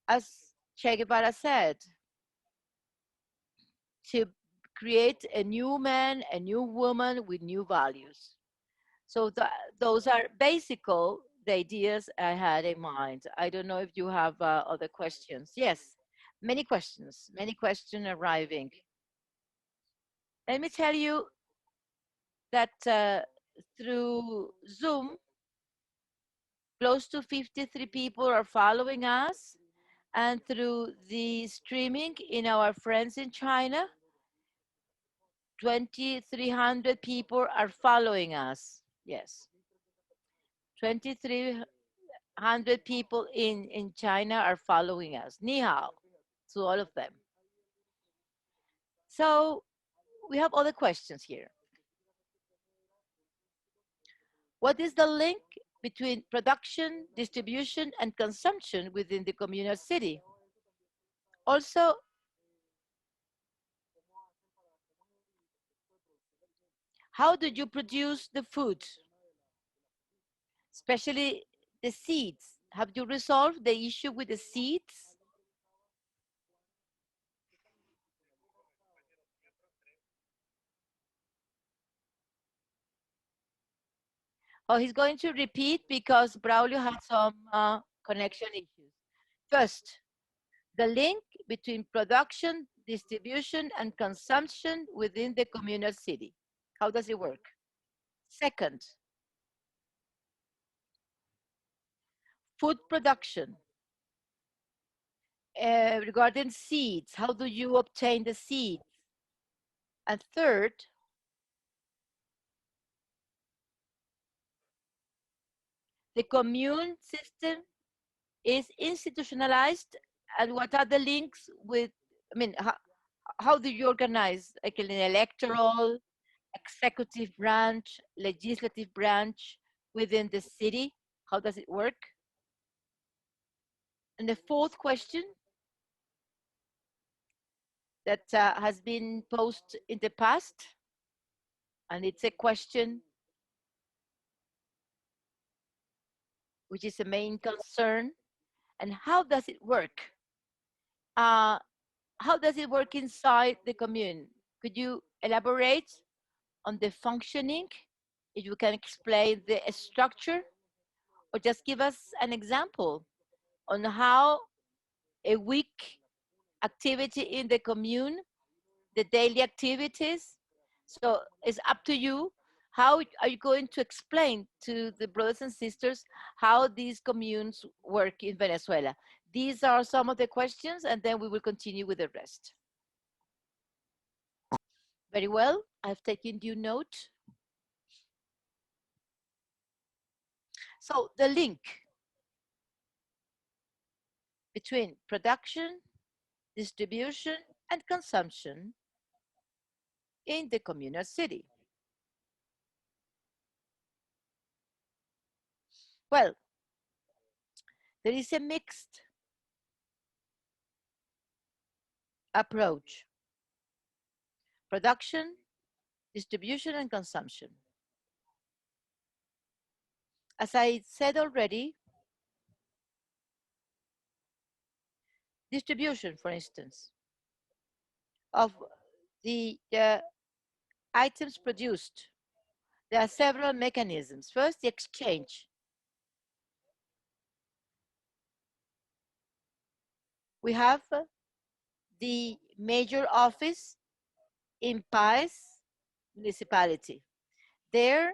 Speaker 1: As Che Guevara said, to create a new man, a new woman with new values. So those are the ideas I had in mind. I don't know if you have other questions. Yes, many questions arriving. Let me tell you that through Zoom, close to 53 people are following us, and through the streaming in our friends in China, 2,300 people are following us. Yes, 2,300 people in China are following us. Ni hao to all of them. So we have other questions here. What is the link between production, distribution, and consumption within the communal city? Also, how do you produce the food, especially the seeds? Have you resolved the issue with the seeds? Oh, he's going to repeat because Braulio had some connection issues. First, the link between production, distribution, and consumption within the communal city. How does it work? Second, food production. Regarding seeds, how do you obtain the seeds? And third, the commune system is institutionalized, and what are the links with, I mean, how do you organize, like an electoral, executive branch, legislative branch within the city? How does it work? And the fourth question that has been posed in the past, and it's a question which is a main concern, and how does it work? How does it work inside the commune? Could you elaborate on the functioning? If you can explain the structure, or just give us an example on how a week activity in the commune, the daily activities. So it's up to you. How are you going to explain to the brothers and sisters how these communes work in Venezuela? These are some of the questions, and then we will continue with the rest. Very well, I've taken due note. So the link between production, distribution, and consumption in the communal city. Well, there is a mixed approach: production, distribution, and consumption. As I said already, distribution, for instance, of the items produced. There are several mechanisms. First, the exchange. We have the major office in Paz municipality. There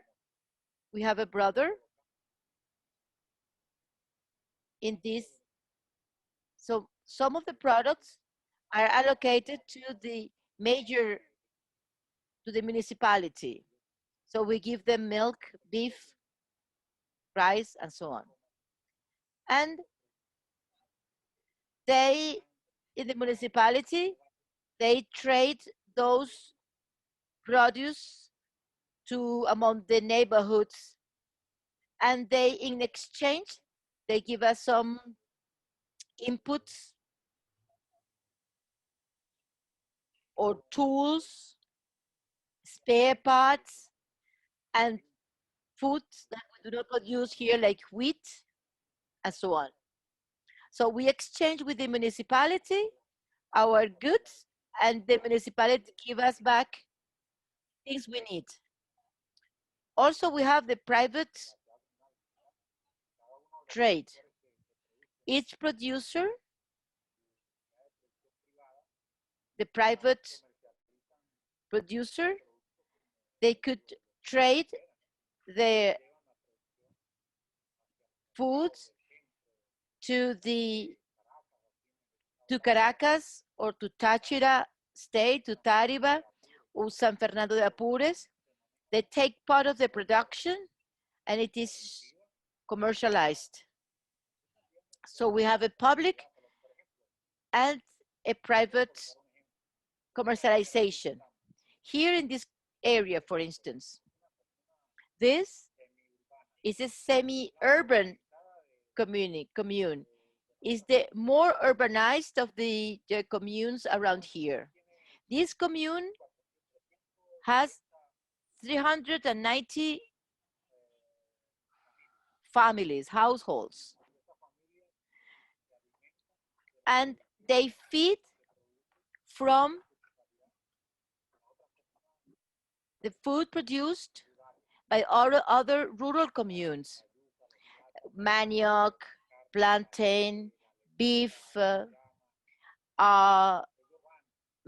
Speaker 1: we have a brother in this. So some of the products are allocated to the municipality. So we give them milk, beef, rice, and so on. And they, in the municipality, they trade those produce to among the neighborhoods, and they, in exchange, they give us some inputs or tools, spare parts, and foods that we do not produce here, like wheat, and so on. So we exchange with the municipality our goods, and the municipality give us back things we need. Also, we have the private trade. Each producer, the private producer, they could trade their foods to Caracas or to Táchira state, to Tariba or San Fernando de Apures. They take part of the production and it is commercialized. So we have a public and a private commercialization. Here in this area, for instance, this is a semi-urban commune. Is the more urbanized of the communes around here. This commune has 390 families, households, and they feed from the food produced by other rural communes: manioc, plantain, beef,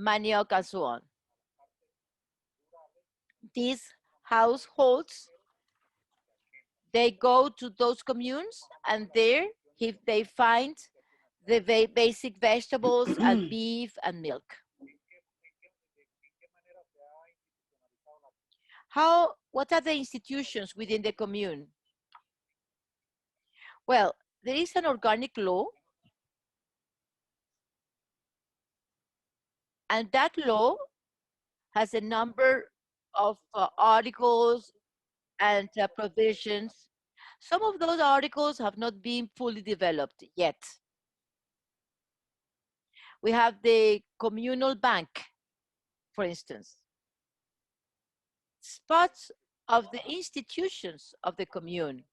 Speaker 1: manioc, and so on. These households, they go to those communes, and there if they find the basic vegetables and beef and milk. What are the institutions within the commune? Well, there is an organic law, and that law has a number of articles and provisions. Some of those articles have not been fully developed yet. We have the communal bank, for instance. It's part of the institutions of the commune.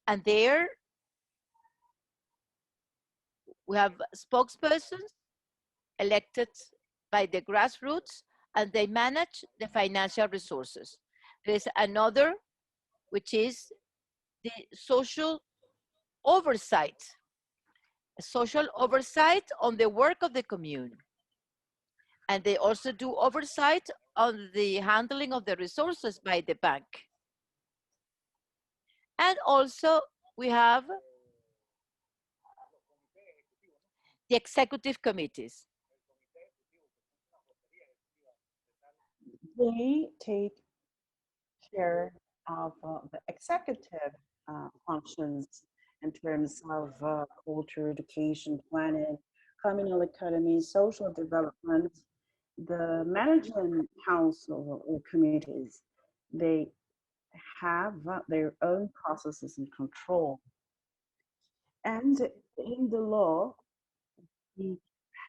Speaker 1: And there we have spokespersons elected by the grassroots, and they manage the financial resources. There's another, which is the social oversight, a social oversight on the work of the commune. And they also do oversight on the handling of the resources by the bank. And also we have the executive committees.
Speaker 2: They take care of the executive functions in terms of culture, education, planning, communal economy, social development. The management council or committees, they have their own processes and control. And in the law, we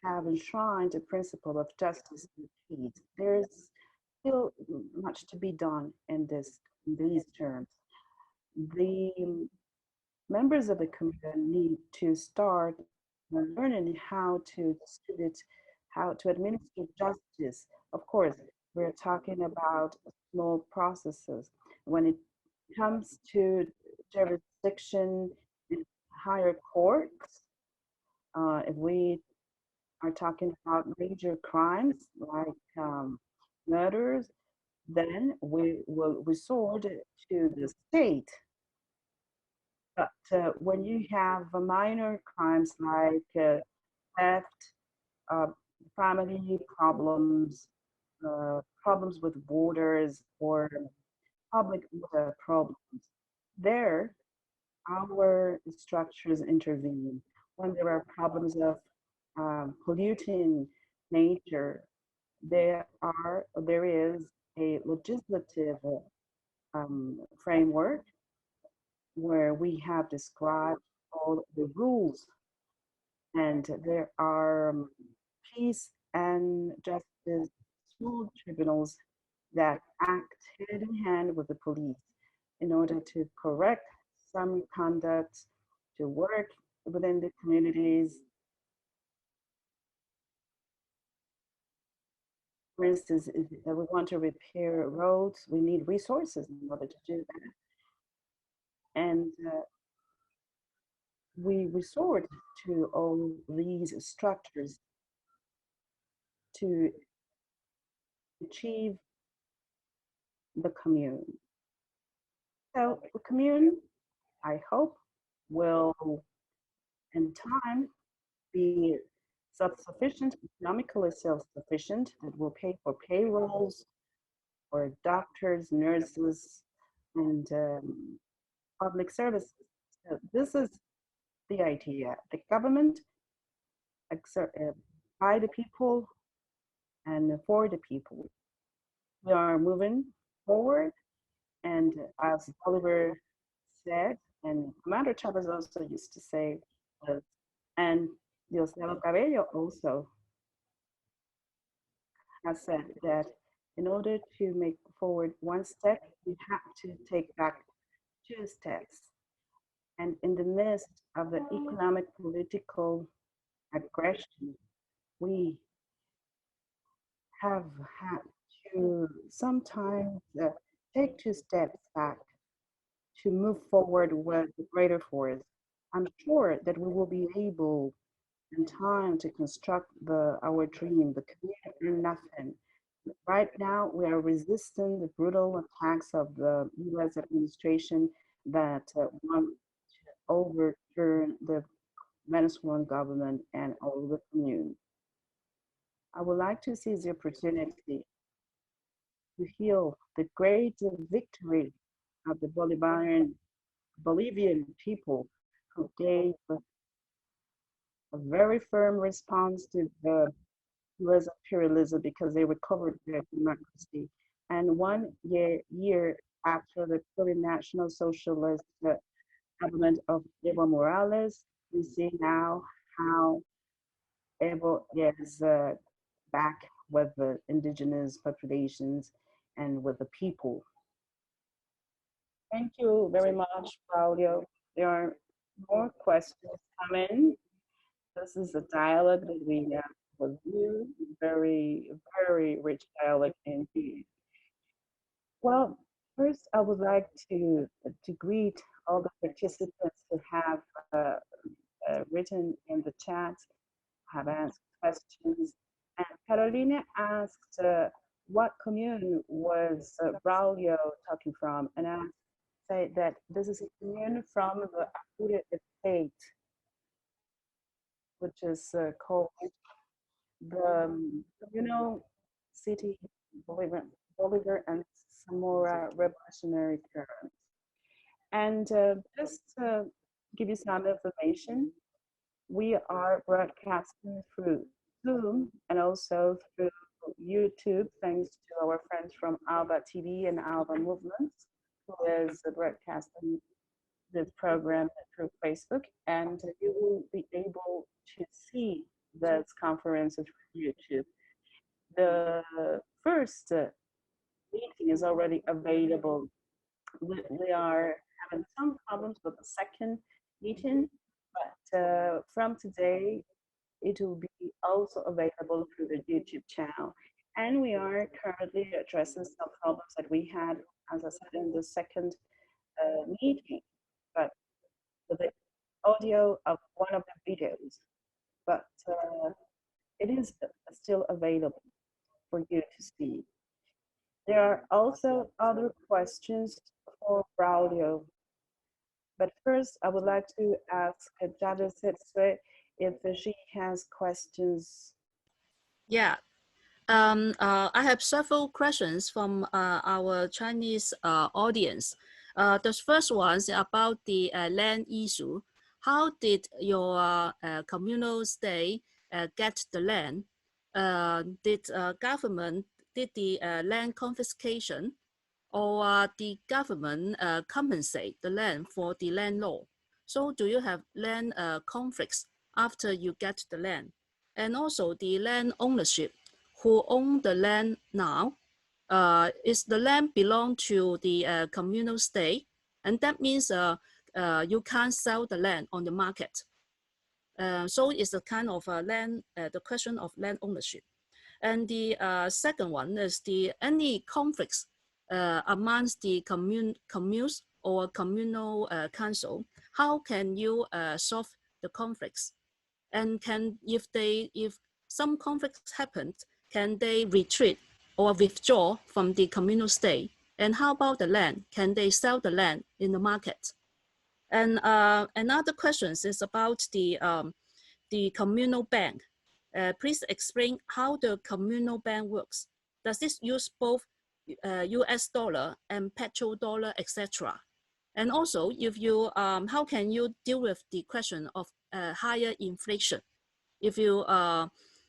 Speaker 2: have enshrined a principle of justice and peace. There's still much to be done in these terms. The members of the community need to start learning how to distribute, how to administer justice. Of course, we're talking about small processes. When it comes to jurisdiction in higher courts, if we are talking about major crimes like murders, then we will resort to the state. But when you have minor crimes like theft, uh, family problems, problems with borders, or public order problems, there our structures intervene. When there are problems of polluting nature, there is a legislative framework where we have described all the rules, and there are peace and justice small tribunals that act hand in hand with the police in order to correct some conduct, to work within the communities. For instance, if we want to repair roads, we need resources in order to do that. And we resort to all these structures to achieve the commune. So the commune, I hope, will in time be self-sufficient, economically self-sufficient, that will pay for payrolls, for doctors, nurses, and public services. So this is the idea. The government by the people and for the people. We are moving forward And as Bolivar said, and Commander Chavez also used to say, and Diosdado Cabello also has said that in order to make forward one step, you have to take back two steps. And in the midst of the economic political aggression, we have had to sometimes take two steps back to move forward with greater force. I'm sure that we will be able in time to construct our dream, the community or nothing. Right now, we are resisting the brutal attacks of the U.S. administration that want to overturn the Venezuelan government and all the commune. I would like to seize the opportunity to hail the great victory of the Bolivian people who gave a very firm response to the US imperialism because they recovered their democracy. And one year after the plurinational socialist government of Evo Morales, we see now how Evo is back with the indigenous populations and with the people. Thank you very much, Braulio. There are more questions coming. This is a dialogue that we have with you. Very, very rich dialogue indeed. Well, first I would like to greet all the participants who have written in the chat, have asked questions. And Carolina asked what commune was Braulio talking from, and I say that this is a commune from the Apure estate, which is called the Communal City Bolivar and Zamora Revolutionary Currents. And just to give you some information, we are broadcasting through Zoom and also through YouTube, thanks to our friends from ALBA TV and ALBA Movements, who is broadcasting this program through Facebook, and you will be able to see this conference through YouTube. The first meeting is already available. We are having some problems with the second meeting, but from today, it will be also available through the YouTube channel. And we are currently addressing some problems that we had, as I said, in the second meeting, but with the audio of one of the videos. But it is still available for you to see. There are also other questions for Braulio. But first, I would like to ask Jada Setsue if she has questions.
Speaker 3: Yeah. I have several questions from our Chinese audience. The first one is about the land issue. How did your communal state get the land? Did government did the land confiscation, or the government compensate the land for the land law? So do you have land conflicts after you get the land? And also the land ownership, who own the land now? Is the land belong to the communal state? And that means you can't sell the land on the market. So it's a kind of land, the question of land ownership. And the second one is the any conflicts amongst the communes or communal council. How can you solve the conflicts? And if some conflicts happen, can they retreat or withdraw from the communal state? And how about the land? Can they sell the land in the market? And another question is about the communal bank. Please explain how the communal bank works. Does this use both US dollar and petrodollar, etc.? And also, if you, how can you deal with the question of higher inflation? If you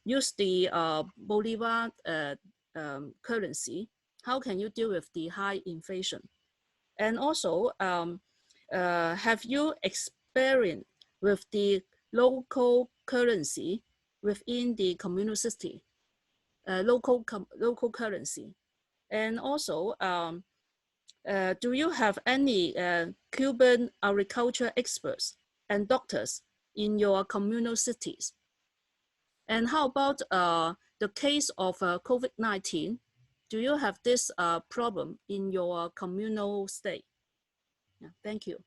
Speaker 3: use the Bolivar currency, how can you deal with the high inflation? And also, have you experienced with the local currency within the communal city, local currency? And also, do you have any Cuban agriculture experts and doctors in your communal cities? And how about the case of COVID-19? Do you have this problem in your communal state? Yeah, thank you.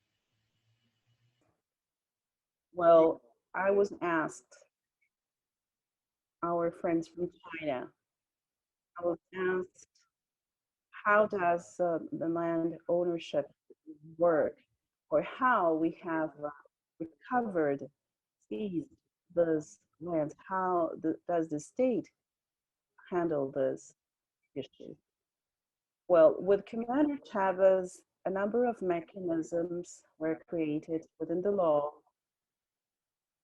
Speaker 2: Well, I was asked, our friends from China, I was asked, how does the land ownership work, or how we have recovered, seized those lands? How does the state handle this issue? Well, with Commander Chavez, a number of mechanisms were created within the law,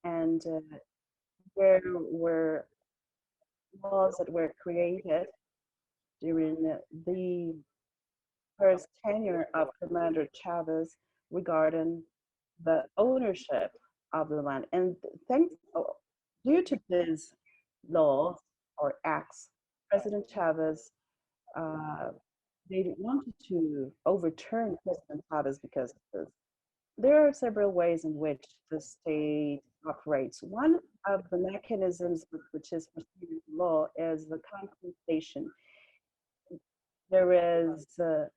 Speaker 2: and there were laws that were created during the first tenure of Commander Chavez regarding the ownership of the land. And thanks, due to these laws or acts, President Chavez, they wanted to overturn President Chavez because of this. There are several ways in which the state operates. One of the mechanisms which is foreseen in the law is the compensation. There is an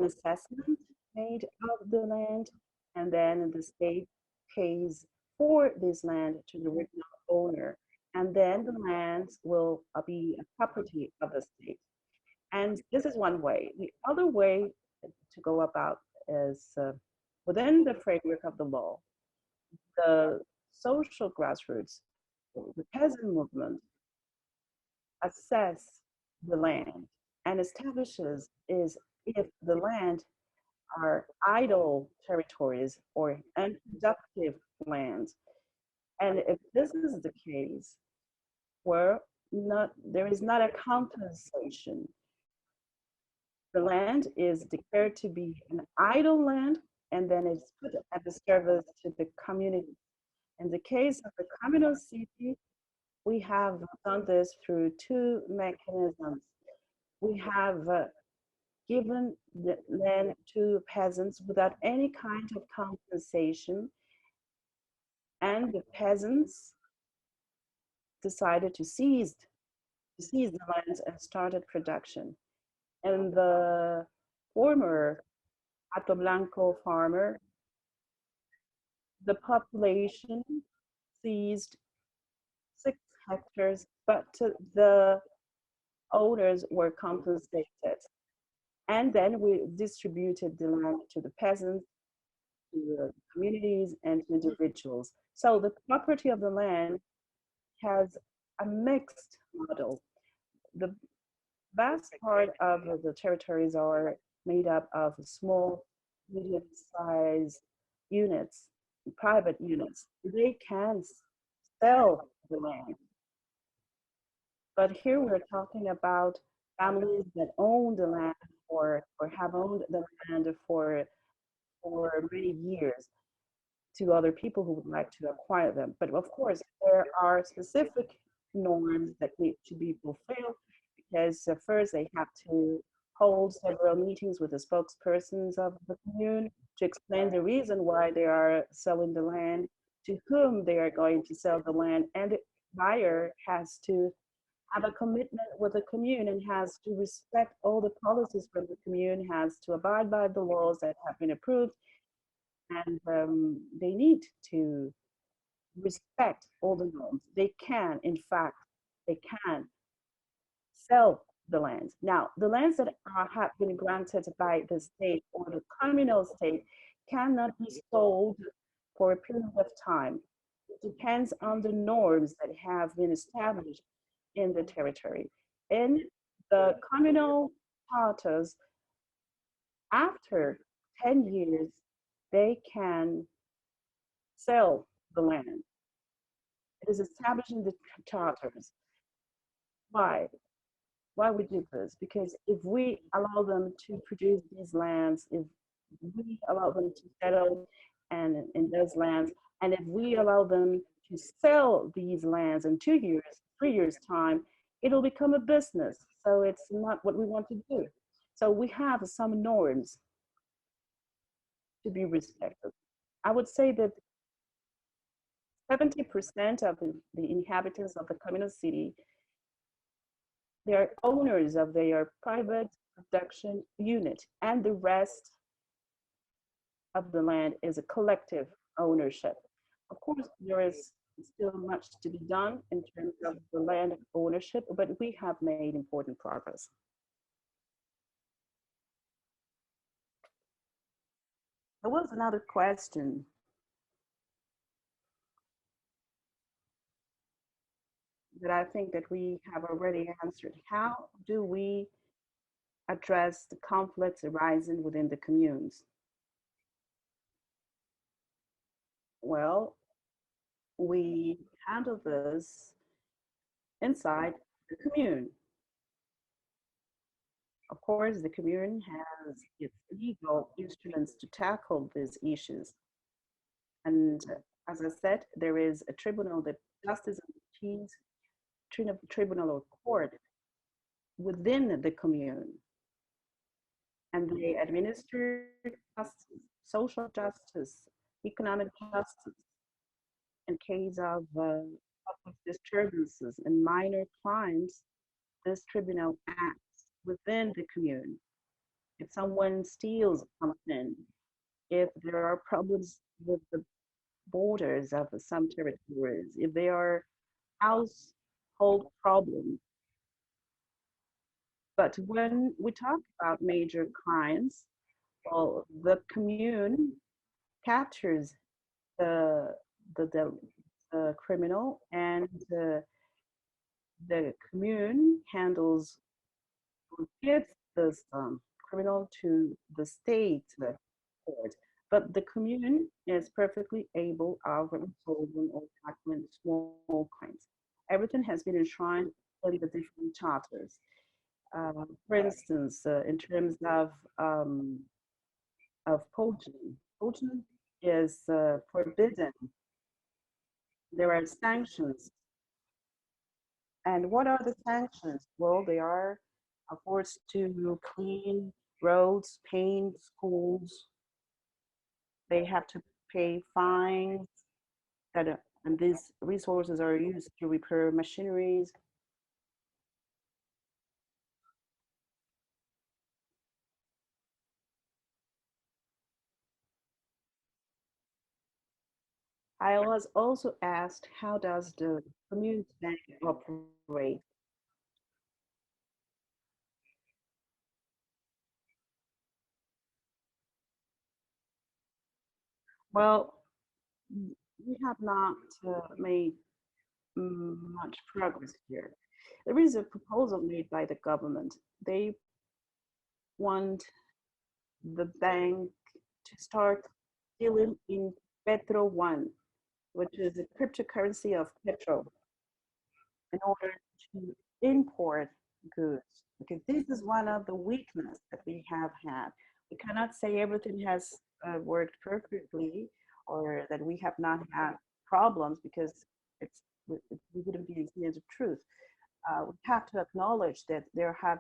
Speaker 2: assessment made of the land, and then the state pays for this land to the original owner, and then the land will be a property of the state. And this is one way. The other way to go about is within the framework of the law, the social grassroots, the peasant movement, assess the land and establishes is if the land are idle territories or unproductive lands. And if this is the case, where there is not a compensation, the land is declared to be an idle land, and then it's put at the service to the community. In the case of the communal city, we have done this through two mechanisms. We have given the land to peasants without any kind of compensation, and the peasants decided to seize the lands and started production. And the former Hato Blanco farmer, the population seized 6 hectares, but the owners were compensated. And then we distributed the land to the peasants, to the communities, and to individuals. So the property of the land has a mixed model. The vast part of the territories are made up of small, medium-sized units, private units. They can sell the land. But here we're talking about families that own the land or have owned the land for many years to other people who would like to acquire them. But of course, there are specific norms that need to be fulfilled because first they have to hold several meetings with the spokespersons of the commune to explain the reason why they are selling the land, to whom they are going to sell the land, and the buyer has to have a commitment with the commune and has to respect all the policies from the commune, has to abide by the laws that have been approved, and they need to respect all the norms. They can, in fact, they can sell the lands. Now, the lands that have been granted by the state or the communal state cannot be sold for a period of time. It depends on the norms that have been established in the territory. In the communal charters, after 10 years, they can sell the land. It is established in the charters. Why? Why we do this? Because if we allow them to produce these lands, if we allow them to settle and in those lands, and if we allow them to sell these lands in 2 years, 3 years time, it'll become a business. So it's not what we want to do. So we have some norms to be respected. I would say that 70% of the inhabitants of the communal city, they are owners of their private production unit, and the rest of the land is a collective ownership. Of course, there is still much to be done in terms of the land ownership, but we have made important progress. There was another question that I think that we have already answered. How do we address the conflicts arising within the communes? Well, we handle this inside the commune. Of course, the commune has its legal instruments to tackle these issues. And as I said, there is a tribunal, the justice of the peace tribunal or court within the commune. And they administer justice, social justice, economic justice in case of public disturbances and minor crimes. This tribunal acts within the commune. If someone steals something, if there are problems with the borders of some territories, if there are household problems. But when we talk about major crimes, well, the commune captures the the criminal, and the commune handles or gives this criminal to the state court. But the commune is perfectly able of resolving or tackling small crimes. Everything has been enshrined in the different charters. For instance, in terms of poaching, poaching is forbidden. There are sanctions. And what are the sanctions? Well, they are forced to clean roads, paint schools. They have to pay fines, that, and these resources are used to repair machineries. I was also asked, how does the community bank operate? Well, we have not made much progress here. There is a proposal made by the government. They want the bank to start dealing in Petro One, which is a cryptocurrency of petrol, in order to import goods. Because this is one of the weaknesses that we have had. We cannot say everything has worked perfectly, or that we have not had problems, because we wouldn't be saying the truth. We have to acknowledge that there have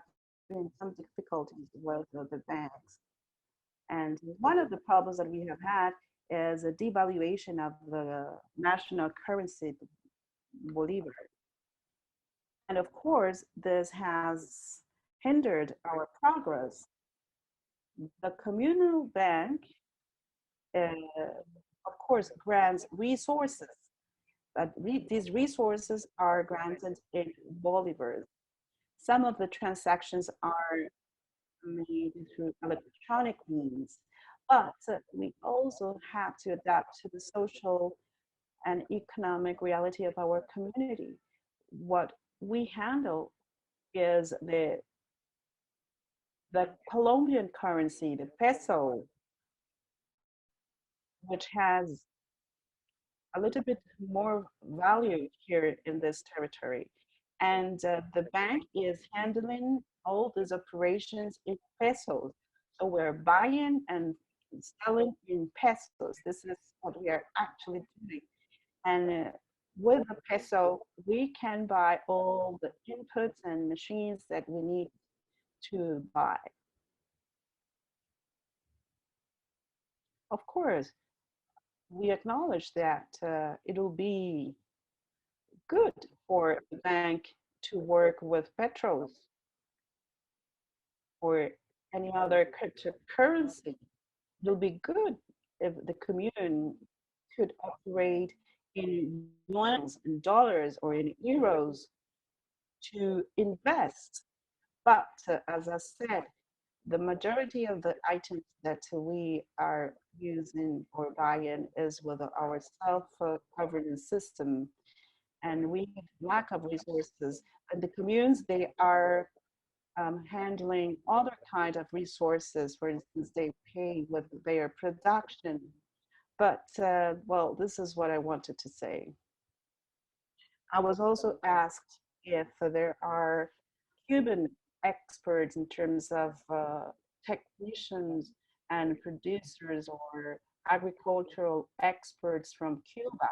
Speaker 2: been some difficulties with the banks. And one of the problems that we have had is a devaluation of the national currency, Bolivar. And of course, this has hindered our progress. The communal bank, uh, of course, grants resources, but these resources are granted in Bolivars. Some of the transactions are made through electronic means, but we also have to adapt to the social and economic reality of our community. What we handle is the Colombian currency, the peso, which has a little bit more value here in this territory. And the bank is handling all these operations in pesos. So we're buying and selling in pesos. This is what we are actually doing. And with the peso, we can buy all the inputs and machines that we need to buy. Of course, we acknowledge that it'll be good for the bank to work with petros or any other cryptocurrency. It'll be good if the commune could operate in yuans, in dollars, or in euros to invest. But as I said, the majority of the items that we are using or buying is with our self-governance system, and we lack of resources. And the communes, they are handling other kind of resources. For instance, they pay with their production. But well, this is what I wanted to say. I was also asked if there are Cuban experts in terms of technicians and producers or agricultural experts from Cuba.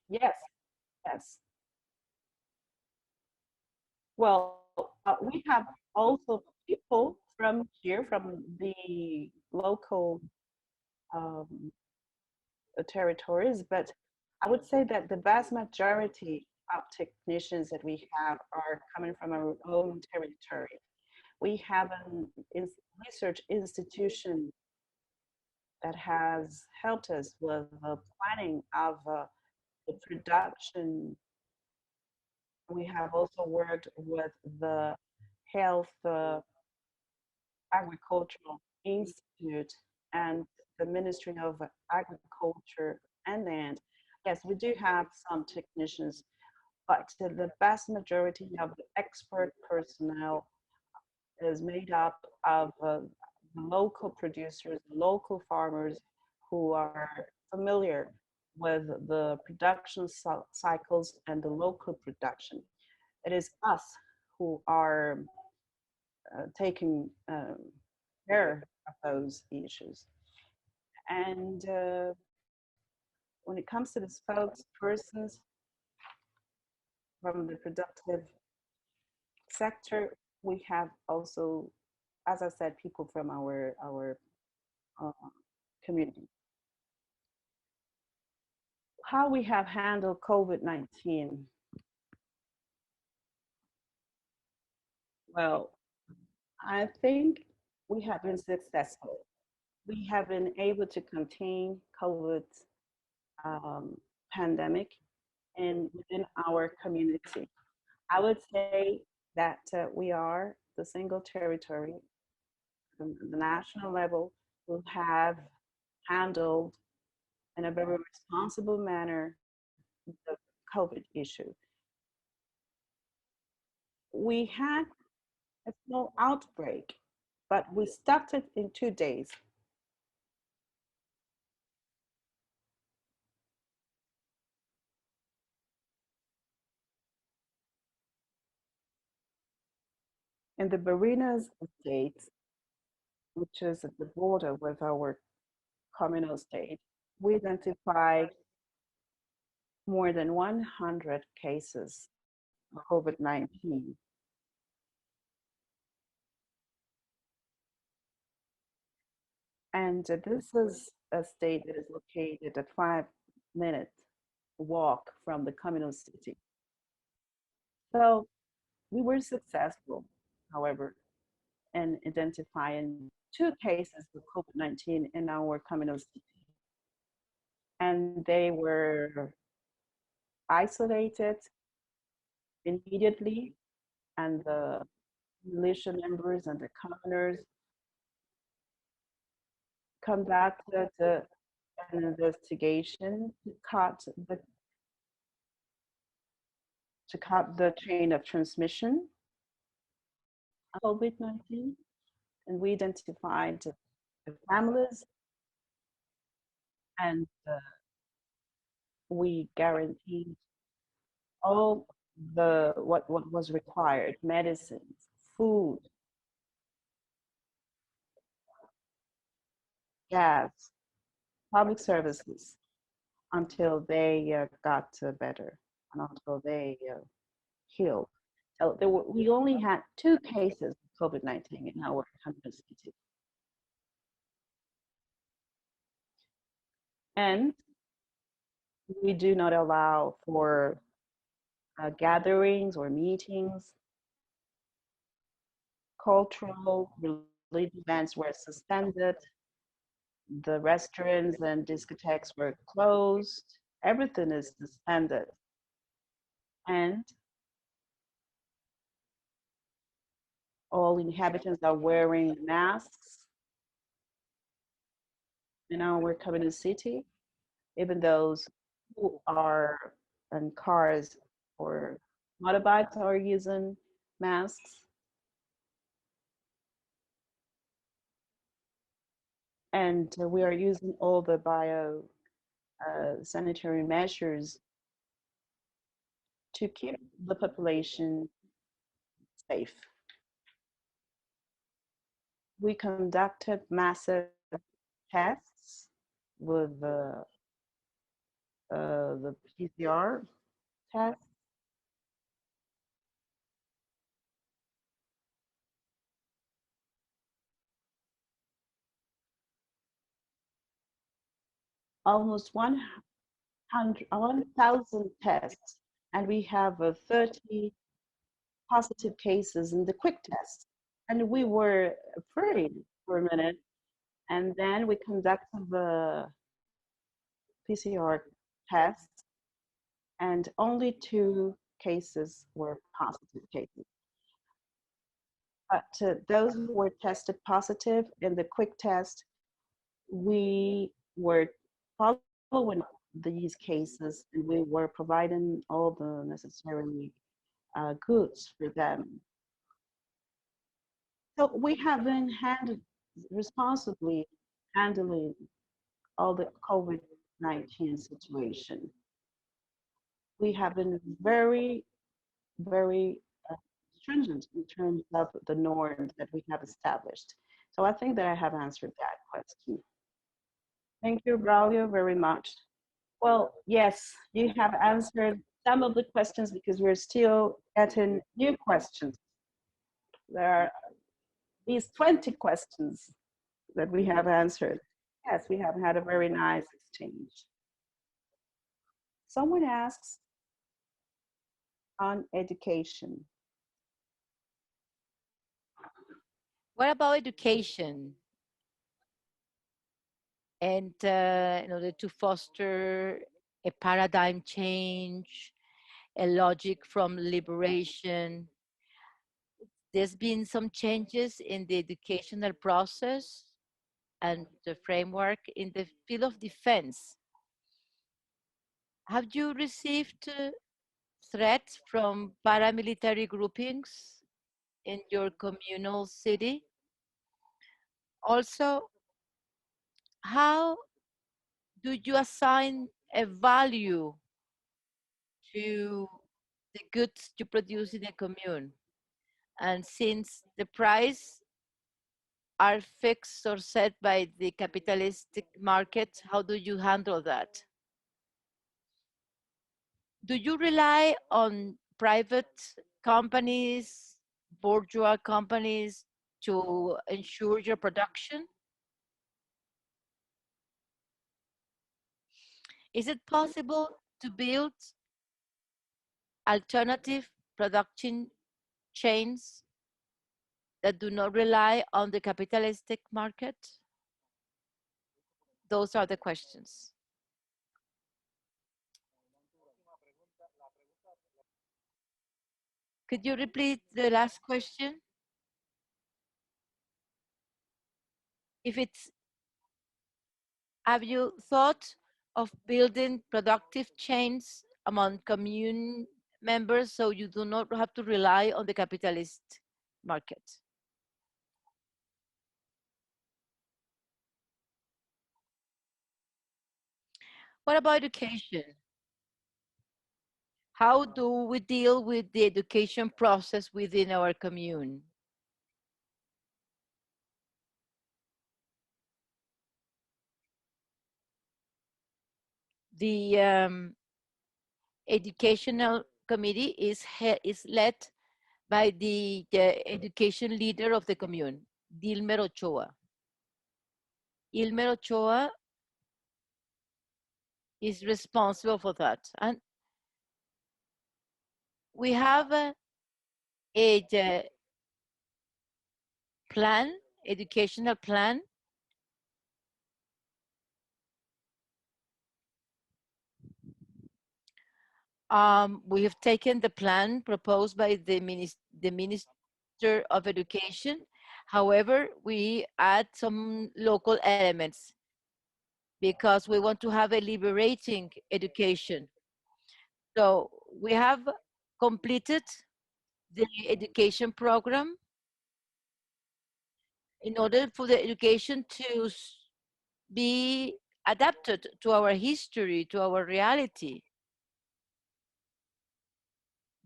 Speaker 2: Yes, yes. Well, we have also people from here, from the local um, territories, but I would say that the vast majority of technicians that we have are coming from our own territory. We have an research institution that has helped us with the planning of the production. We have also worked with the Health Agricultural Institute and the Ministry of Agriculture and Land. Yes, we do have some technicians, but the vast majority of the expert personnel is made up of local producers, local farmers who are familiar with the production cycles and the local production. It is us who are taking care of those issues. And when it comes to the spokespersons from the productive sector, we have also, as I said, people from our uh, community. How we have handled COVID-19? Well, I think we have been successful. We have been able to contain COVID um, pandemic and within our community. I would say that we are the single territory from the national level who have handled in a very responsible manner the COVID issue. We had a small outbreak, but we stopped it in 2 days. In the Barinas state, which is at the border with our communal state, we identified more than 100 cases of COVID-19. And this is a state that is located at 5 minute walk from the communal city. So we were successful, however, in identifying 2 cases of COVID-19 in our communal city. And they were isolated immediately, and the militia members and the commoners conducted an investigation to cut the chain of transmission of COVID-19, and we identified the families, and we guaranteed all what was required: medicines, food, gas, public services, until they got better and until they healed. So we only had 2 cases of COVID-19 in our Commune city. And we do not allow for gatherings or meetings. Cultural, religious events were suspended. The restaurants and discotheques were closed. Everything is suspended. And all inhabitants are wearing masks in our community city, even those who are in cars or motorbikes are using masks. And we are using all the sanitary measures to keep the population safe. We conducted massive tests with the PCR test. Almost 1,000 tests, and we have 30 positive cases in the quick test. And we were afraid for a minute, and then we conducted the PCR test, and only 2 cases were positive cases. But those who were tested positive in the quick test, we were following these cases and we were providing all the necessary goods for them. So we have been responsibly handling all the COVID-19 situation. We have been very, very stringent in terms of the norms that we have established. So I think that I have answered that question. Thank you, Braulio, very much. Well, yes, you have answered some of the questions because we're still getting new questions. There are these 20 questions that we have answered. Yes, we have had a very nice exchange. Someone asks on education.
Speaker 1: What about education? And in order to foster a paradigm change, a logic from liberation, there's been some changes in the educational process and the framework in the field of defense. Have you received threats from paramilitary groupings in your communal city? Also, how do you assign a value to the goods you produce in a commune? And since the price are fixed or set by the capitalistic market, how do you handle that? Do you rely on private companies, bourgeois companies to ensure your production? Is it possible to build alternative production chains that do not rely on the capitalistic market? Those are the questions. Could you repeat the last question? If it's, have you thought of building productive chains among commune members so you do not have to rely on the capitalist market? What about education? How do we deal with the education process within our commune? The educational committee is led by the education leader of the commune, Dilmer Ochoa. Ilmer Ochoa is responsible for that. And we have a plan, educational plan. We have taken the plan proposed by the Minister of Education. However, we add some local elements because we want to have a liberating education. So we have completed the education program in order for the education to be adapted to our history, to our reality.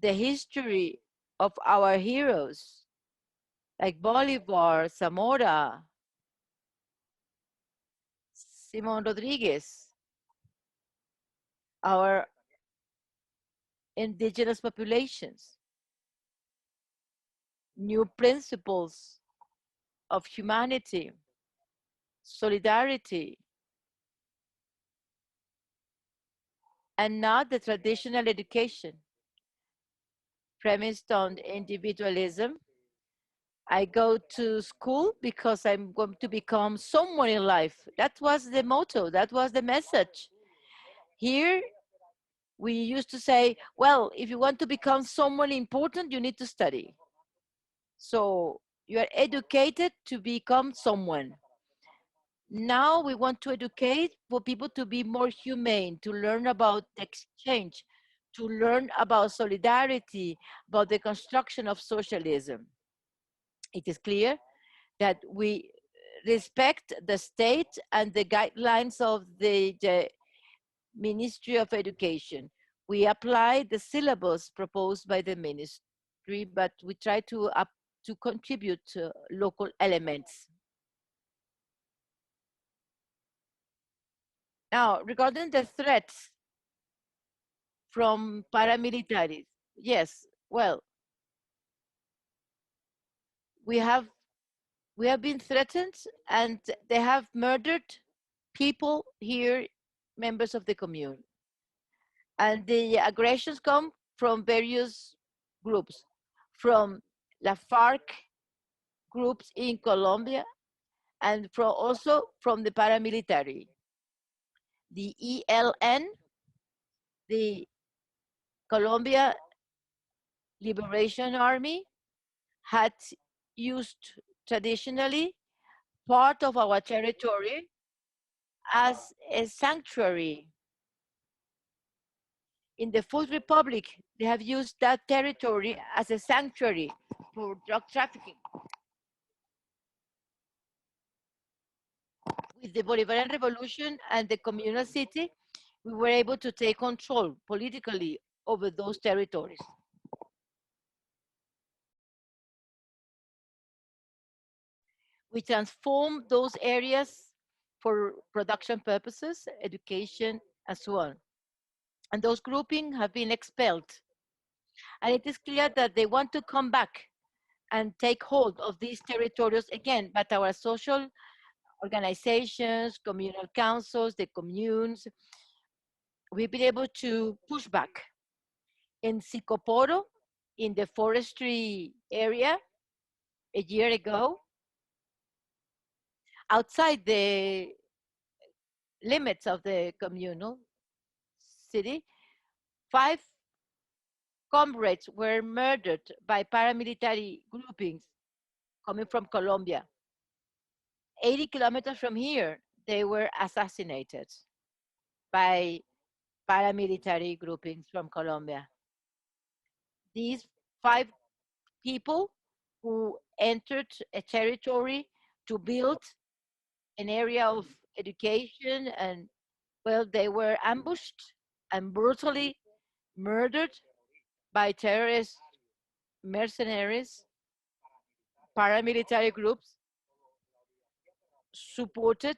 Speaker 1: The history of our heroes, like Bolivar, Zamora, Simón Rodriguez, our indigenous populations, new principles of humanity, solidarity, and not the traditional education premised on individualism. I go to school because I'm going to become someone in life. That was the motto, that was the message. Here, we used to say, well, if you want to become someone important, you need to study. So you are educated to become someone. Now we want to educate for people to be more humane, to learn about exchange, to learn about solidarity, about the construction of socialism. It is clear that we respect the state and the guidelines of the Ministry of Education. We apply the syllabus proposed by the ministry, but we try to contribute to local elements. Now, regarding the threats from paramilitaries, yes, well, we have been threatened, and they have murdered people here, members of the commune. And the aggressions come from various groups, from La FARC groups in Colombia, and also from the paramilitary. The ELN, the Colombia Liberation Army, had used traditionally part of our territory as a sanctuary. In the Fourth Republic, they have used that territory as a sanctuary for drug trafficking. With the Bolivarian Revolution and the communal city, we were able to take control politically over those territories. We transformed those areas for production purposes, education, and so on. And those groupings have been expelled. And it is clear that they want to come back and take hold of these territories again, but our social organizations, communal councils, the communes, we've been able to push back. In Sicoporo, in the forestry area, a year ago, outside the limits of the communal city, 5 comrades were murdered by paramilitary groupings coming from Colombia. 80 kilometers from here, they were assassinated by paramilitary groupings from Colombia. These 5 people who entered a territory to build an area of education, and well, they were ambushed and brutally murdered by terrorist mercenaries, paramilitary groups supported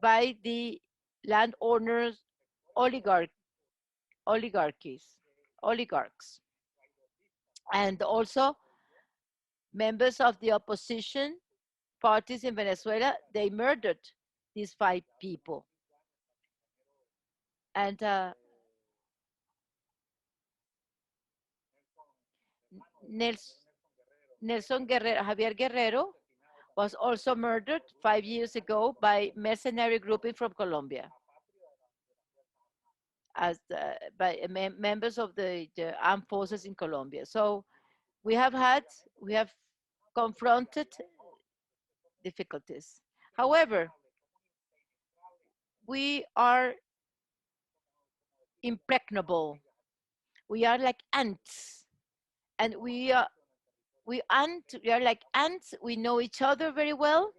Speaker 1: by the landowners, oligarch, oligarchies, oligarchs, and also members of the opposition parties in Venezuela. They murdered these 5 people. And Nelson Guerrero, Javier Guerrero was also murdered 5 years ago by mercenary grouping from Colombia, as by members of the armed forces in Colombia. So we have confronted difficulties. However, we are impregnable. We are like ants, and we are like ants. We know each other very well,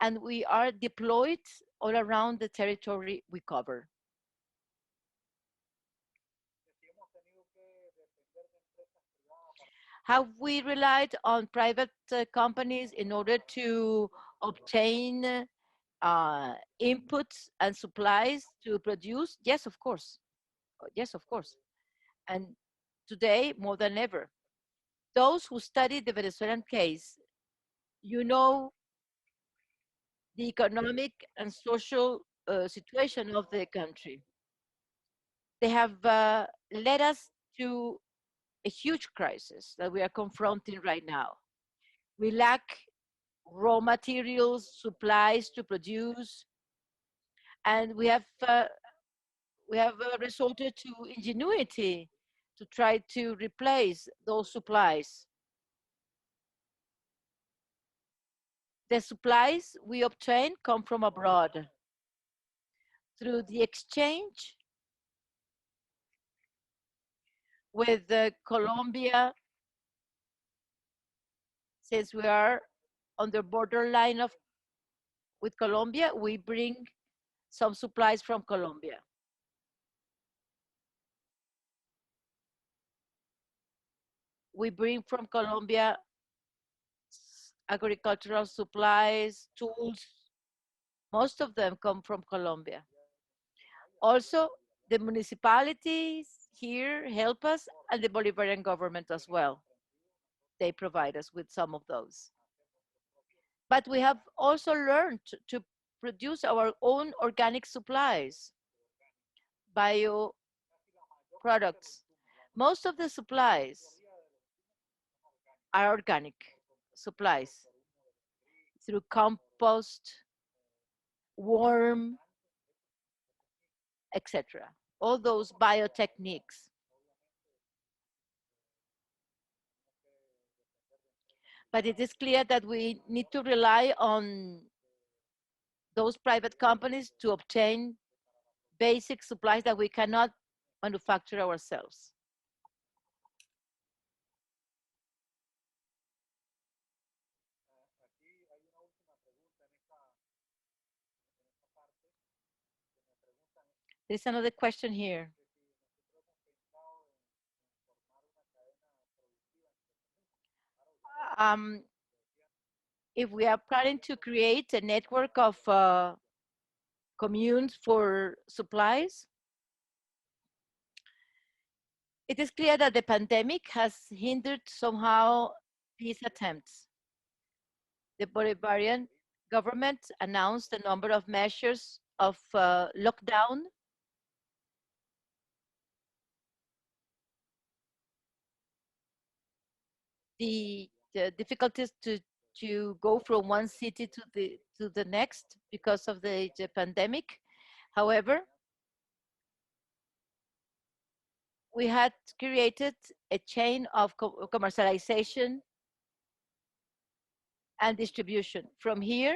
Speaker 1: and we are deployed all around the territory we cover. Have we relied on private companies in order to obtain inputs and supplies to produce? Yes, of course. Yes, of course. And today, more than ever, those who study the Venezuelan case, you know the economic and social situation of the country. They have led us to a huge crisis that we are confronting right now. We lack raw materials, supplies to produce, and we have resorted to ingenuity to try to replace those supplies. The supplies we obtain come from abroad through the exchange with Colombia, since we are on the borderline of with Colombia, we bring some supplies from Colombia. We bring from Colombia agricultural supplies, tools. Most of them come from Colombia. Also, the municipalities here help us, and the Bolivarian government as well. They provide us with some of those. But we have also learned to produce our own organic supplies, bio products. Most of the supplies are organic supplies through compost, worm, etc. All those biotechniques. But it is clear that we need to rely on those private companies to obtain basic supplies that we cannot manufacture ourselves. There's another question here. Um, if we are planning to create a network of communes for supplies, it is clear that the pandemic has hindered somehow these attempts. The Bolivarian government announced a number of measures of lockdown. The difficulties to go from one city to the next because of the pandemic. However, we had created a chain of commercialization and distribution. From here,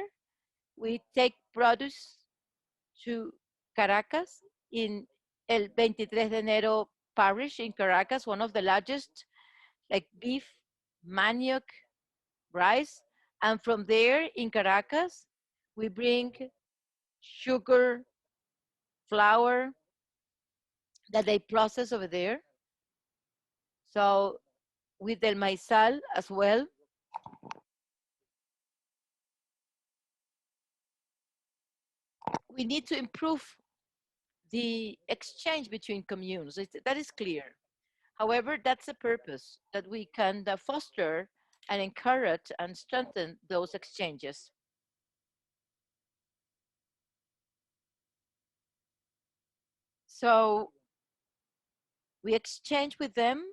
Speaker 1: we take produce to Caracas in El 23 de Enero parish in Caracas, one of the largest, like beef, manioc, rice. And from there in Caracas, we bring sugar, flour, that they process over there. So with El Maizal as well, we need to improve the exchange between communes. That is clear. However, that's the purpose, that we can foster and encourage and strengthen those exchanges. So we exchange with them.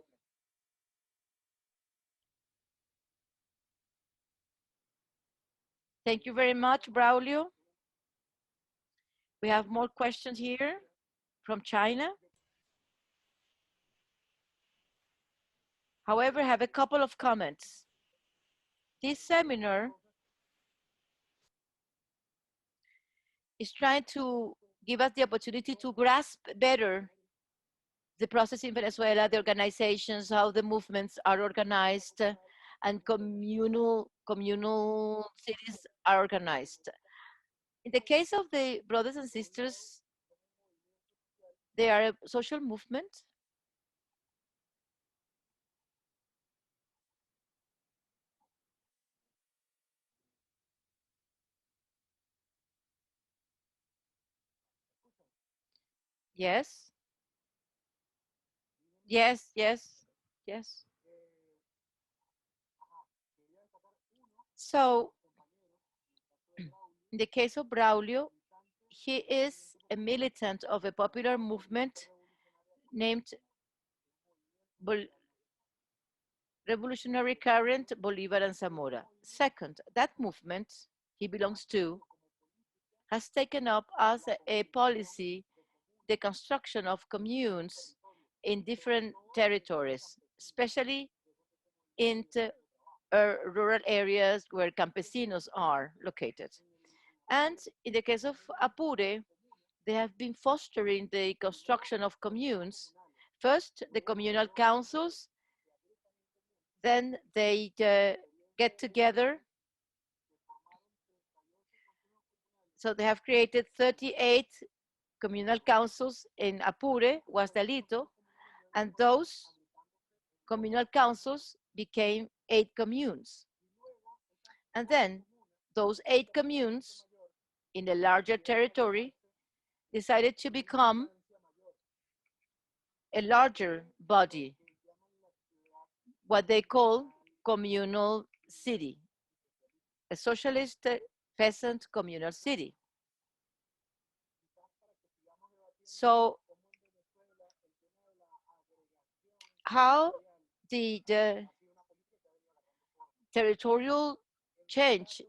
Speaker 1: Thank you very much, Braulio. We have more questions here from China. However, I have a couple of comments. This seminar is trying to give us the opportunity to grasp better the process in Venezuela, the organizations, how the movements are organized, and communal cities are organized. In the case of the brothers and sisters, they are a social movement. Yes, yes, yes, yes. So in the case of Braulio, he is a militant of a popular movement named Revolutionary Current, Bolivar and Zamora. Second, that movement he belongs to has taken up as a policy the construction of communes in different territories, especially in rural areas where campesinos are located. And in the case of Apure, they have been fostering the construction of communes. First, the communal councils, then they get together. So they have created 38 communal councils in Apure, Guasdalito, and those communal councils became 8 communes. And then those 8 communes in a larger territory decided to become a larger body, what they call communal city, a socialist peasant communal city. So how the territorial change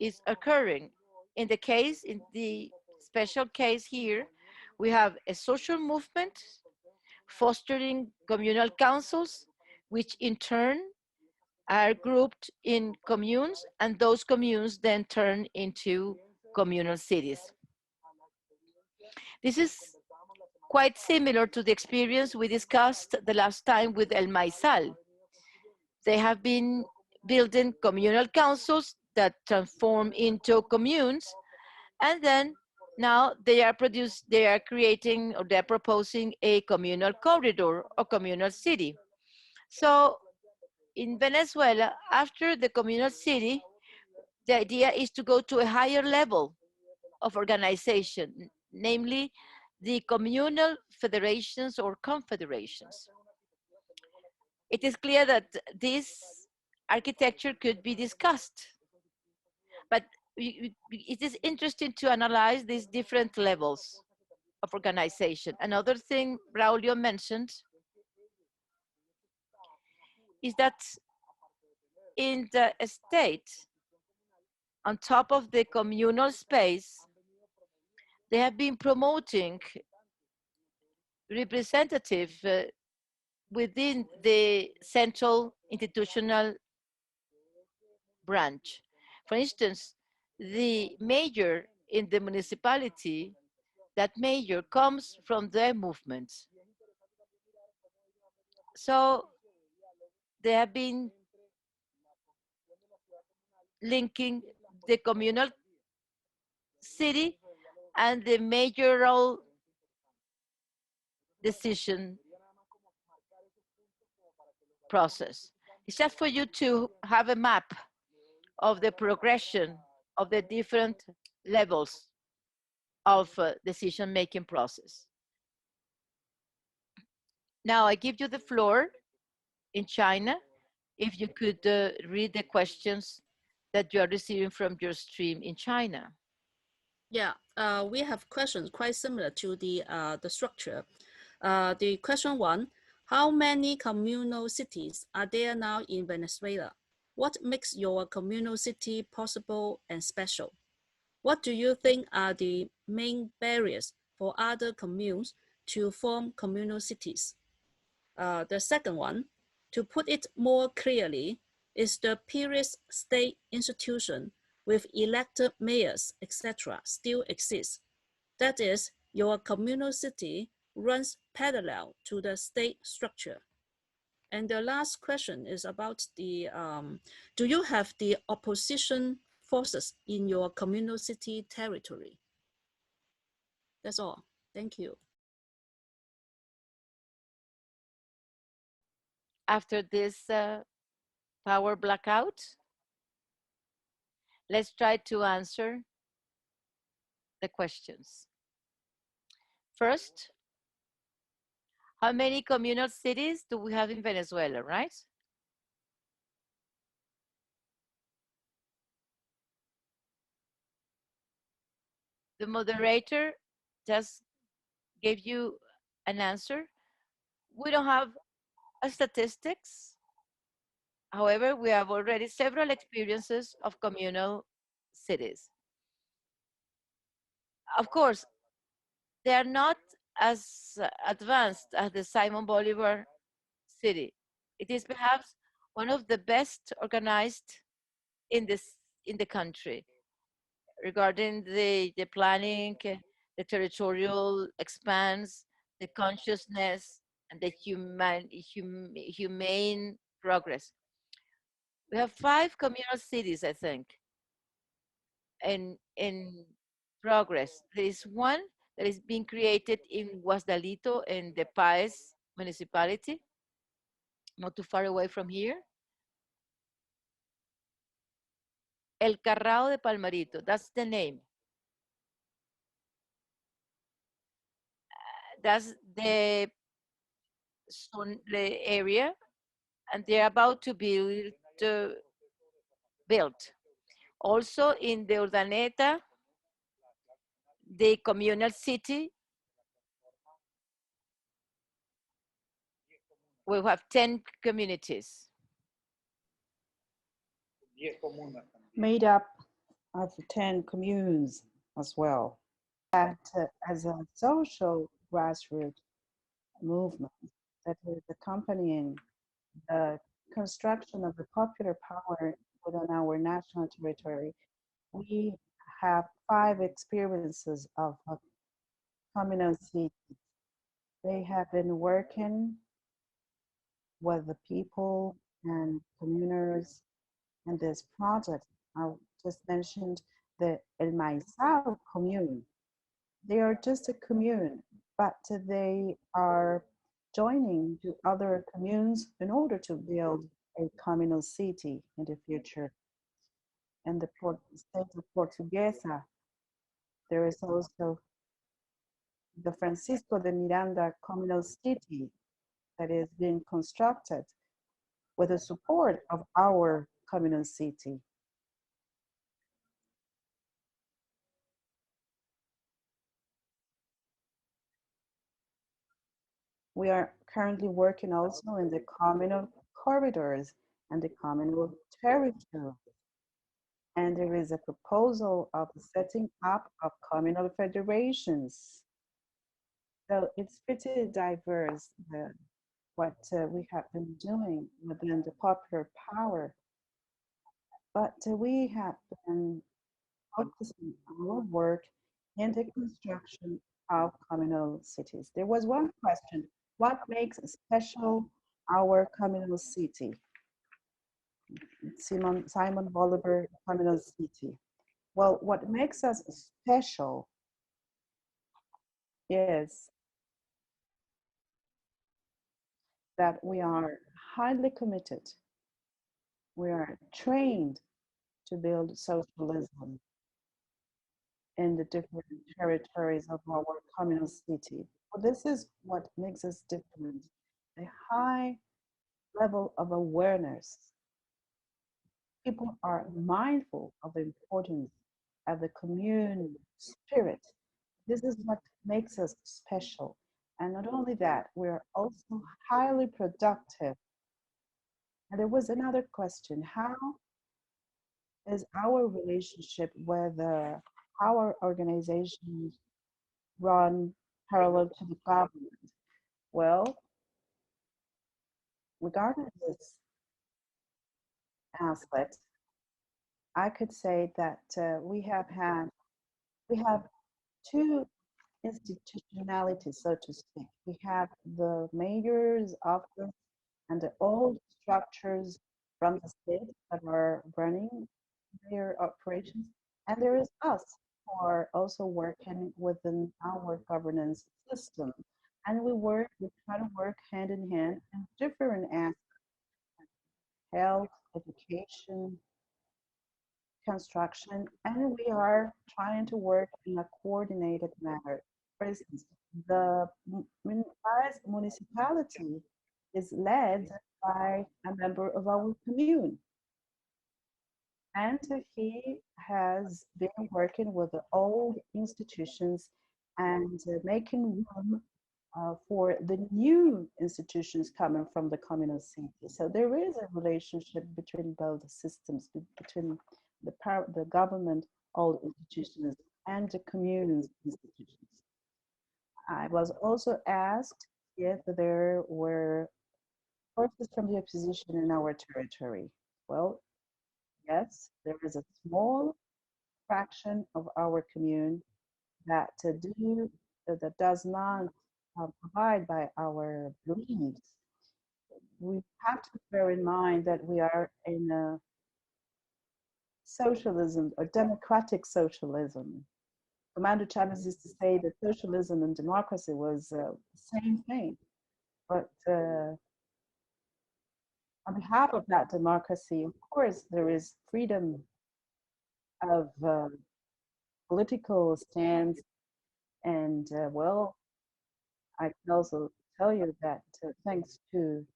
Speaker 1: is occurring? In the special case here, we have a social movement fostering communal councils, which in turn are grouped in communes, and those communes then turn into communal cities. This is quite similar to the experience we discussed the last time with El Maizal. They have been building communal councils that transform into communes, and then now they are creating, or they're proposing a communal corridor or communal city. So in Venezuela, after the communal city, the idea is to go to a higher level of organization, namely the communal federations or confederations. It is clear that this architecture could be discussed, but it is interesting to analyze these different levels of organization. Another thing Braulio mentioned is that in the state, on top of the communal space, they have been promoting representative within the central institutional branch. For instance, the mayor in the municipality, that mayor comes from their movement. So they have been linking the communal city and the mayoral decision process. It's just for you to have a map of the progression of the different levels of decision-making process. Now I give you the floor in China. If you could read the questions that you are receiving from your stream in China.
Speaker 3: Yeah, we have questions quite similar to the structure. The question one, how many communal cities are there now in Venezuela? What makes your communal city possible and special? What do you think are the main barriers for other communes to form communal cities? The second one, to put it more clearly, is the previous state institution with elected mayors, etc., still exists? That is, your communal city runs parallel to the state structure. And the last question is about the, do you have the opposition forces in your communal city territory? That's all. Thank you.
Speaker 1: After this power blackout, let's try to answer the questions. First, how many communal cities do we have in Venezuela, right? The moderator just gave you an answer. We don't have statistics. However, we have already several experiences of communal cities. Of course, they are not as advanced as the Simon Bolivar city. It is perhaps one of the best organized in the country regarding the planning, the territorial expanse, the consciousness, and the humane progress. We have 5 communal cities, I think, in progress. There is one that is being created in Guasdalito in the Paez municipality, not too far away from here. El Carrao de Palmarito, that's the name. That's the area, and they're about to be built. Also in the Urdaneta, the communal city, we have 10 communities.
Speaker 2: Made up of 10 communes as well. That as a social grassroots movement that is accompanying the construction of the popular power within our national territory, we have 5 experiences of communal cities. They have been working with the people and communers in this project. I just mentioned the El Maizal commune. They are just a commune, but they are joining to other communes in order to build a communal city in the future. In the state of Portuguesa, there is also the Francisco de Miranda communal city that is being constructed with the support of our communal city. We are currently working also in the communal corridors and the communal territory. And there is a proposal of setting up of communal federations. So it's pretty diverse, what we have been doing within the popular power. But we have been focusing our work in the construction of communal cities. There was one question: what makes special our communal city? Simon Bolivar communal city. Well, what makes us special is that we are highly committed. We are trained to build socialism in the different territories of our communal city. Well, this is what makes us different. A high level of awareness. People are mindful of the importance of the commune spirit. This is what makes us special. And not only that, we're also highly productive. And there was another question: how is our relationship with our organizations run parallel to the government? Well, regarding this aspect, I could say that we have two institutionalities, so to speak. We have the mayor's office and the old structures from the state that are running their operations, and there is us who are also working within our governance system. And we try to work hand in hand in different aspects: health, education, construction, and we are trying to work in a coordinated manner. For instance, the Paris municipality is led by a member of our commune, and he has been working with the old institutions and making room for the new institutions coming from the communal city. So there is a relationship between both systems, between the government, old institutions, and the communes institutions. I was also asked if there were forces from the opposition in our territory. Well, yes, there is a small fraction of our commune that that does not abide by our beliefs. We have to bear in mind that we are in a socialism or democratic socialism. Commander Chavez used to say that socialism and democracy was the same thing. But on behalf of that democracy, of course, there is freedom of political stance. And well, I can also tell you that thanks to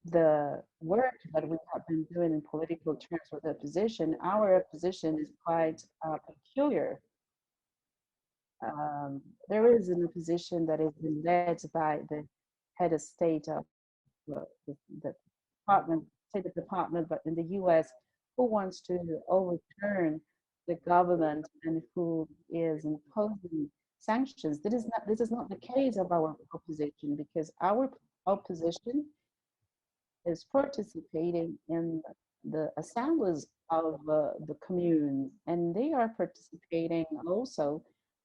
Speaker 2: the work that we have been doing in political terms with the opposition, our opposition is quite peculiar. There is an opposition that is led by the head of state of the department, state department, but in the U.S., who wants to overturn the government and who is imposing sanctions. This is not the case of our opposition, because our opposition is participating in the assemblies of the communes, and they are participating also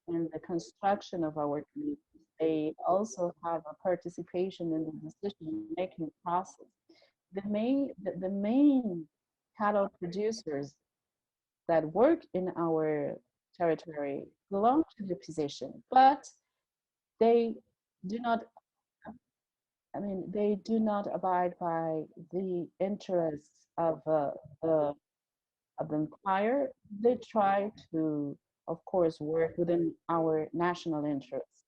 Speaker 2: in the construction of our communities. They also have a participation in the decision-making process. The main cattle producers that work in our territory belong to the opposition, but they do not, they do not abide by the interests of the empire. They try to, of course, work within our national interests.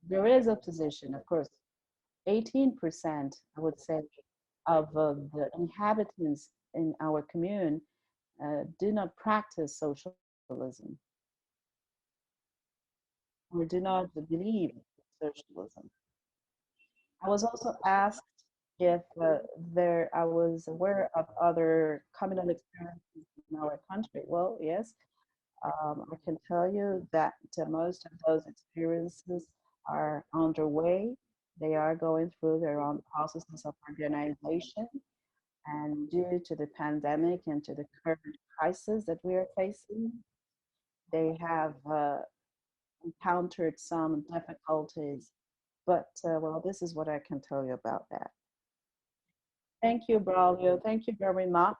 Speaker 2: There is opposition, of course. 18%, I would say, of the inhabitants in our commune do not practice socialism or do not believe in socialism. I was also asked if I was aware of other communal experiences in our country. Well, yes, I can tell you that most of those experiences are underway. They are going through their own processes of organization. And due to the pandemic and to the current crisis that we are facing, they have encountered some difficulties. But, well, this is what I can tell you about that. Thank you, Braulio. Thank you very much.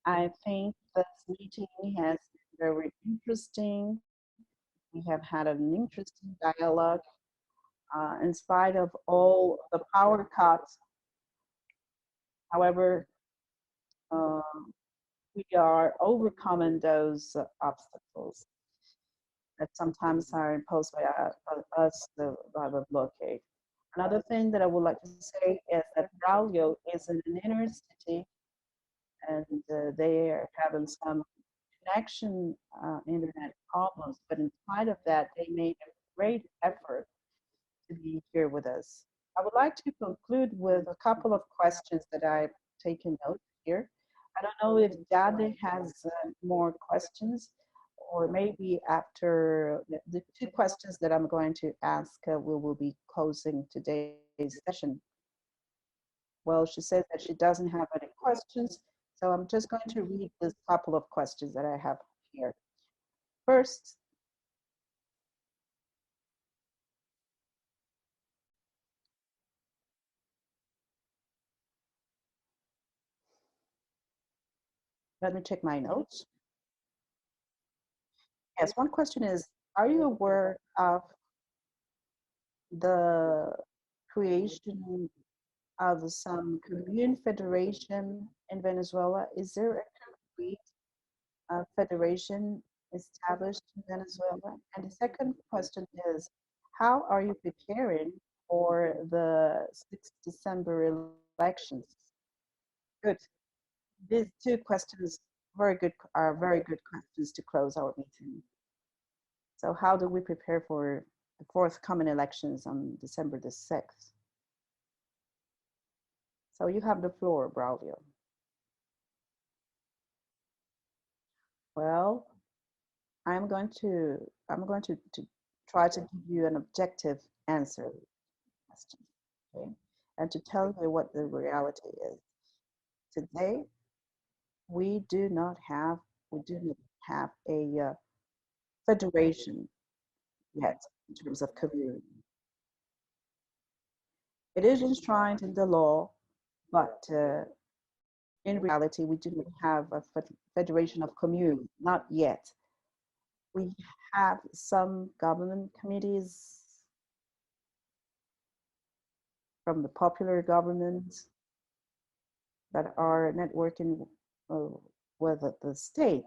Speaker 2: I think this meeting has been very interesting. We have had an interesting dialogue. in spite of all the power cuts. However, uh, we are overcoming those obstacles that sometimes are imposed by us by the blockade. Another thing that I would like to say is that Braulio is in an inner city, and they are having some connection internet problems, but in spite of that, they made a great effort to be here with us. I would like to conclude with a couple of questions that I've taken note here. I don't know if Jade has more questions, or maybe after the two questions that I'm going to ask, we will be closing today's session. Well, she says that she doesn't have any questions, so I'm just going to read this couple of questions that I have here. First, let me check my notes. Yes, one question is, are you aware of the creation of some commune federation in Venezuela? Is there a concrete federation established in Venezuela? And the second question is, how are you preparing for the 6th December elections? Good. These two questions are very good questions to close our meeting. So how do we prepare for the forthcoming elections on December the 6th? So you have the floor, Braulio. Well, I'm going to try to give you an objective answer to the question, okay? And to tell you what the reality is. Today, we do not have a federation yet in terms of community. It is enshrined in the law, but in reality, we do not have a federation of communes, not yet. We have some government committees from the popular government that are networking with the state.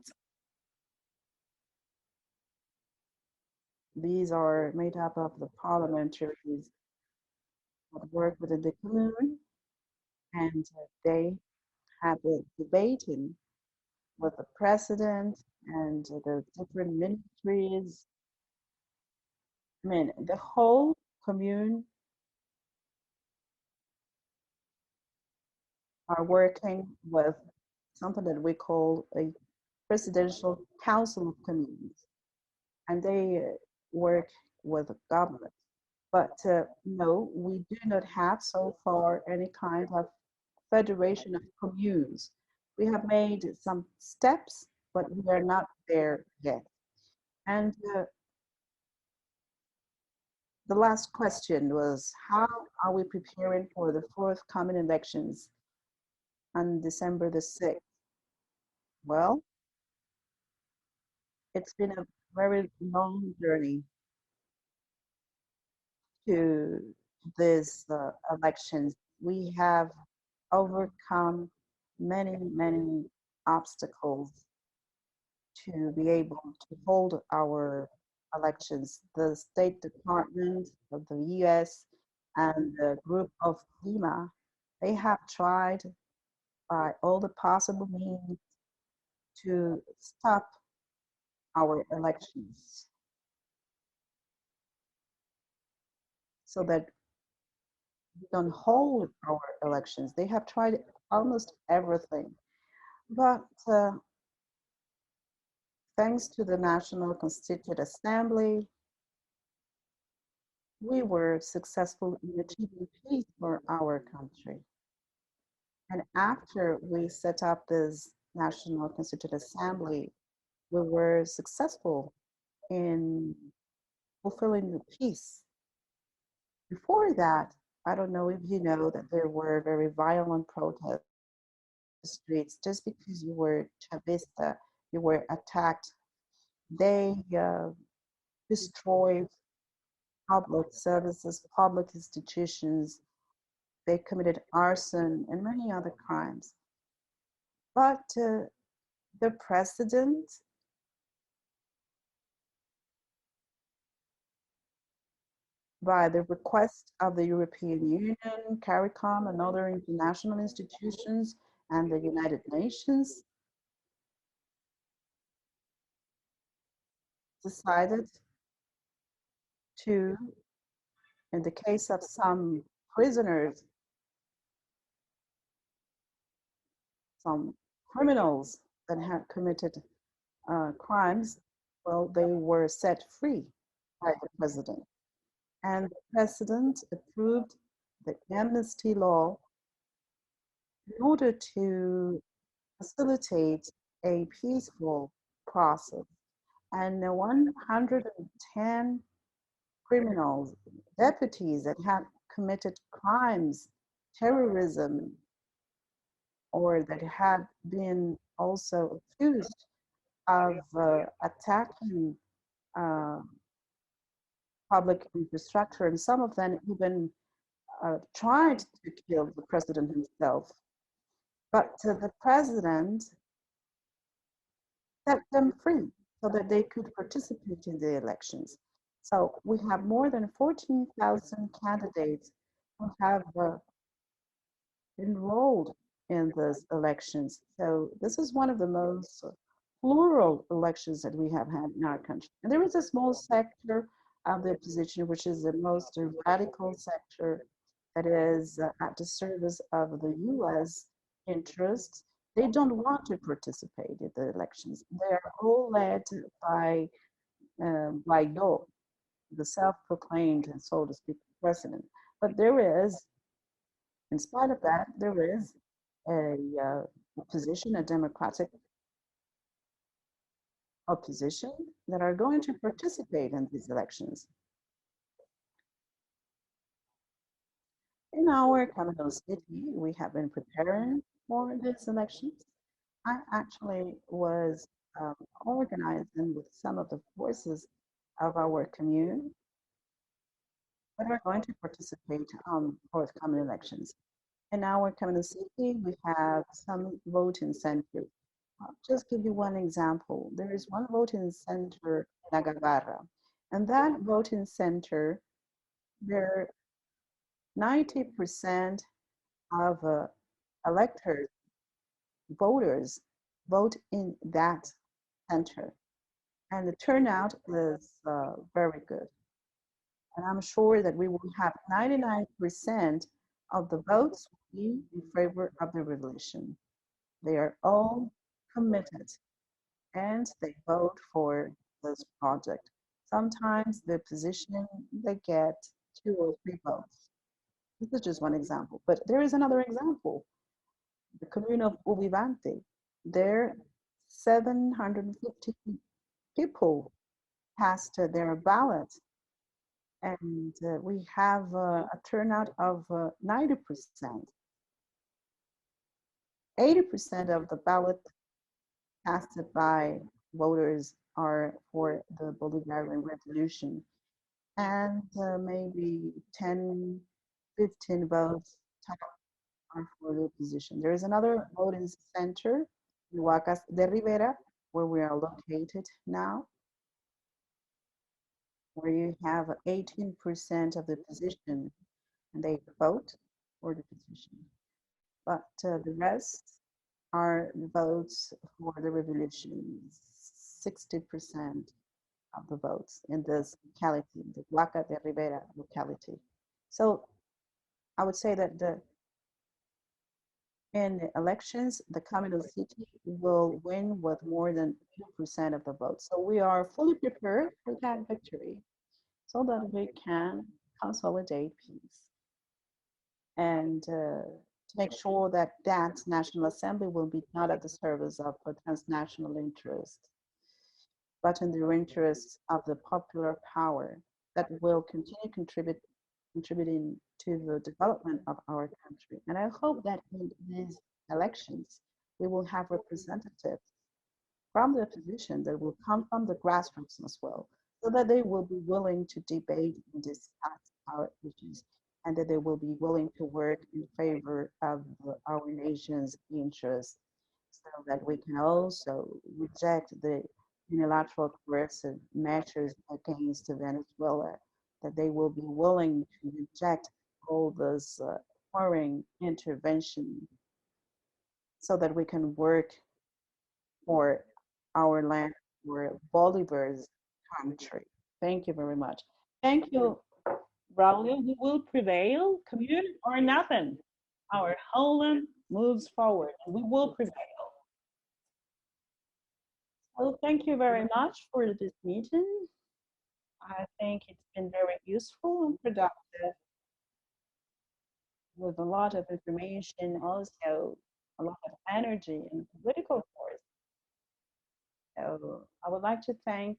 Speaker 2: These are made up of the parliamentaries that work within the commune, and they have been debating with the president and the different ministries. I mean, the whole commune are working with something that we call a presidential council of communes, and they work with the government. But no, we do not have so far any kind of federation of communes. We have made some steps, but we are not there yet. And the last question was, how are we preparing for the forthcoming elections on December the 6th? Well, it's been a very long journey to these elections. We have overcome many obstacles to be able to hold our elections. The State Department of the US and the group of Lima, they have tried by all the possible means to stop our elections so that we don't hold our elections. They have tried almost everything. But thanks to the National Constituent Assembly, we were successful in achieving peace for our country. And after we set up this National Constituent Assembly, we were successful in fulfilling the peace. Before that, I don't know if you know that there were very violent protests in the streets just because you were Chavista, you were attacked. They destroyed public services, public institutions. They committed arson and many other crimes. But the president by the request of the European Union, CARICOM, and other international institutions, and the United Nations, decided to, in the case of some prisoners, some criminals that had committed crimes, well, they were set free by the president. And the president approved the amnesty law in order to facilitate a peaceful process. And 110 criminals, deputies that had committed crimes, terrorism, or that had been also accused of attacking public infrastructure, and some of them even tried to kill the president himself. But the president set them free so that they could participate in the elections. So we have more than 14,000 candidates who have enrolled in these elections. So this is one of the most plural elections that we have had in our country. And there is a small sector of the opposition, which is the most radical sector that is at the service of the US interests. They don't want to participate in the elections. They are all led by Guaido, the self-proclaimed, and so to speak, president. But there is, in spite of that, there is a opposition, a democratic opposition that are going to participate in these elections. In our capital city, we have been preparing for these elections. I actually was organizing with some of the forces of our commune that are going to participate on forthcoming elections. In our capital city, we have some voting centers. I'll just give you one example. There is one voting center in Agabarra, and that voting center, there 90% of electors, voters, vote in that center. And the turnout is very good. And I'm sure that we will have 99% of the votes in favor of the revolution. They are all committed and they vote for this project. Sometimes the opposition, they get 2 or 3 votes. This is just one example, but there is another example. The Commune of Ubivante, there 750 people cast their ballot, and we have a turnout of 90%. 80% of the ballot casted by voters are for the Bolivarian Revolution, and maybe 10, 15 votes are for the opposition. There is another voting center in Huacas de Rivera, where we are located now, where you have 18% of the position, and they vote for the position. But the rest are votes for the revolution, 60% of the votes in this locality, the Huaca de Rivera locality. So I would say that in the elections, the Communal city will win with more than 2% of the votes. So we are fully prepared for that victory so that we can consolidate peace and to make sure that that National Assembly will be not at the service of a transnational interest, but in the interests of the popular power that will continue contributing to the development of our country. And I hope that in these elections, we will have representatives from the opposition that will come from the grassroots as well, so that they will be willing to debate and discuss our issues, and that they will be willing to work in favor of our nation's interests, so that we can also reject the unilateral coercive measures against Venezuela, that they will be willing to reject all this foreign intervention, so that we can work for our land, for Bolivar's country. Thank you very much. Thank you, Braulio. We will prevail, commune or nothing. Our homeland moves forward, and we will prevail. So thank you very much for this meeting. I think it's been very useful and productive, with a lot of information, also a lot of energy and political force. So I would like to thank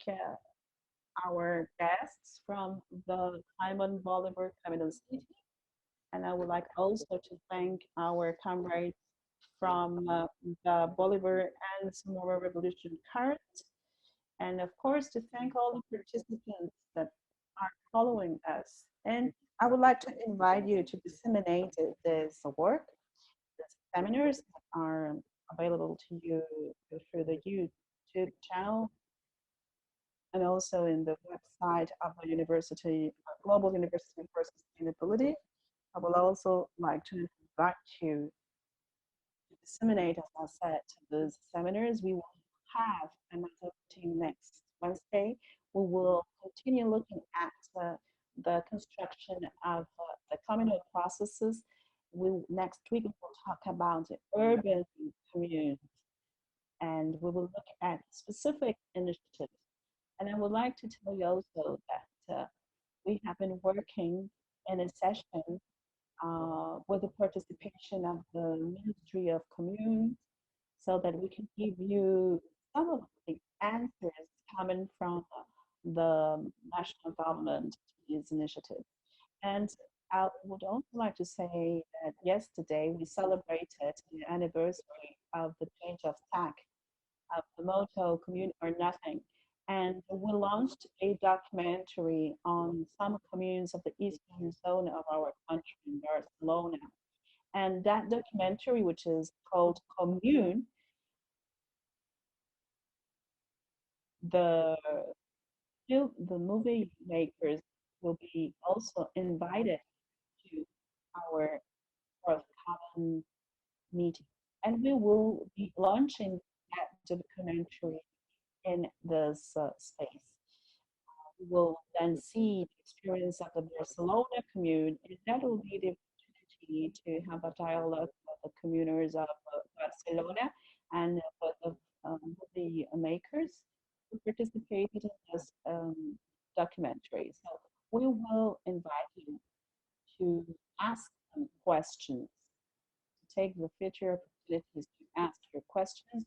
Speaker 2: our guests from the Simon Bolivar Communal City. And I would like also to thank our comrades from the Bolivar and Sonora Revolution cards. And of course, to thank all the participants that are following us. And I would like to invite you to disseminate this work. The seminars that are available to you through the YouTube channel, and also in the website of the University, Global University for Sustainability. I would also like to invite you to disseminate, as I said, to those seminars. We will have another team next Wednesday. We will continue looking at the construction of the communal processes. Next week, we will talk about the urban communities, and we will look at specific initiatives. And I would like to tell you also that we have been working in a session with the participation of the Ministry of Commune, so that we can give you some of the answers coming from the national government to this initiative. And I would also like to say that yesterday we celebrated the anniversary of the change of tack of the motto "Commune or Nothing." And we launched a documentary on some communes of the eastern zone of our country in Barcelona. And that documentary, which is called Commune, the movie makers will be also invited to our forthcoming meeting. And we will be launching that documentary in this space. We will then see the experience of the Barcelona commune, and that will be the opportunity to have a dialogue with the communers of Barcelona and with the makers who participated in this documentary. So we will invite you to ask them questions, to take the future opportunities to ask your questions,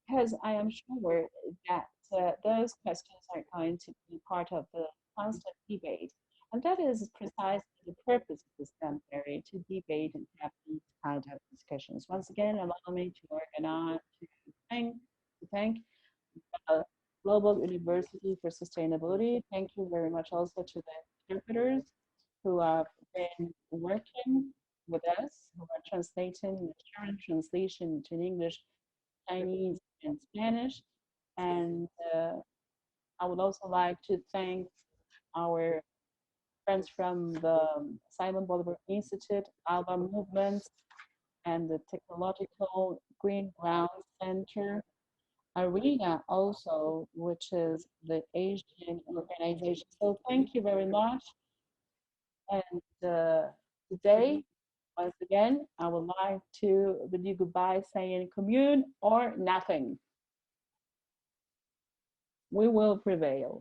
Speaker 2: because I am sure that those questions are going to be part of the constant debate. And that is precisely the purpose of this seminary, to debate and have these kind of discussions. Once again, allow me to organize, to thank Global University for Sustainability. Thank you very much also to the interpreters who have been working with us, who are translating the current translation to English, Chinese, and Spanish. And I would also like to thank our friends from the Simon Bolivar Institute, ALBA Movement, and the Technological Green Ground Center, Arena also, which is the Asian organization. So thank you very much. And today, once again, I would like to bid you goodbye saying commune or nothing. We will prevail.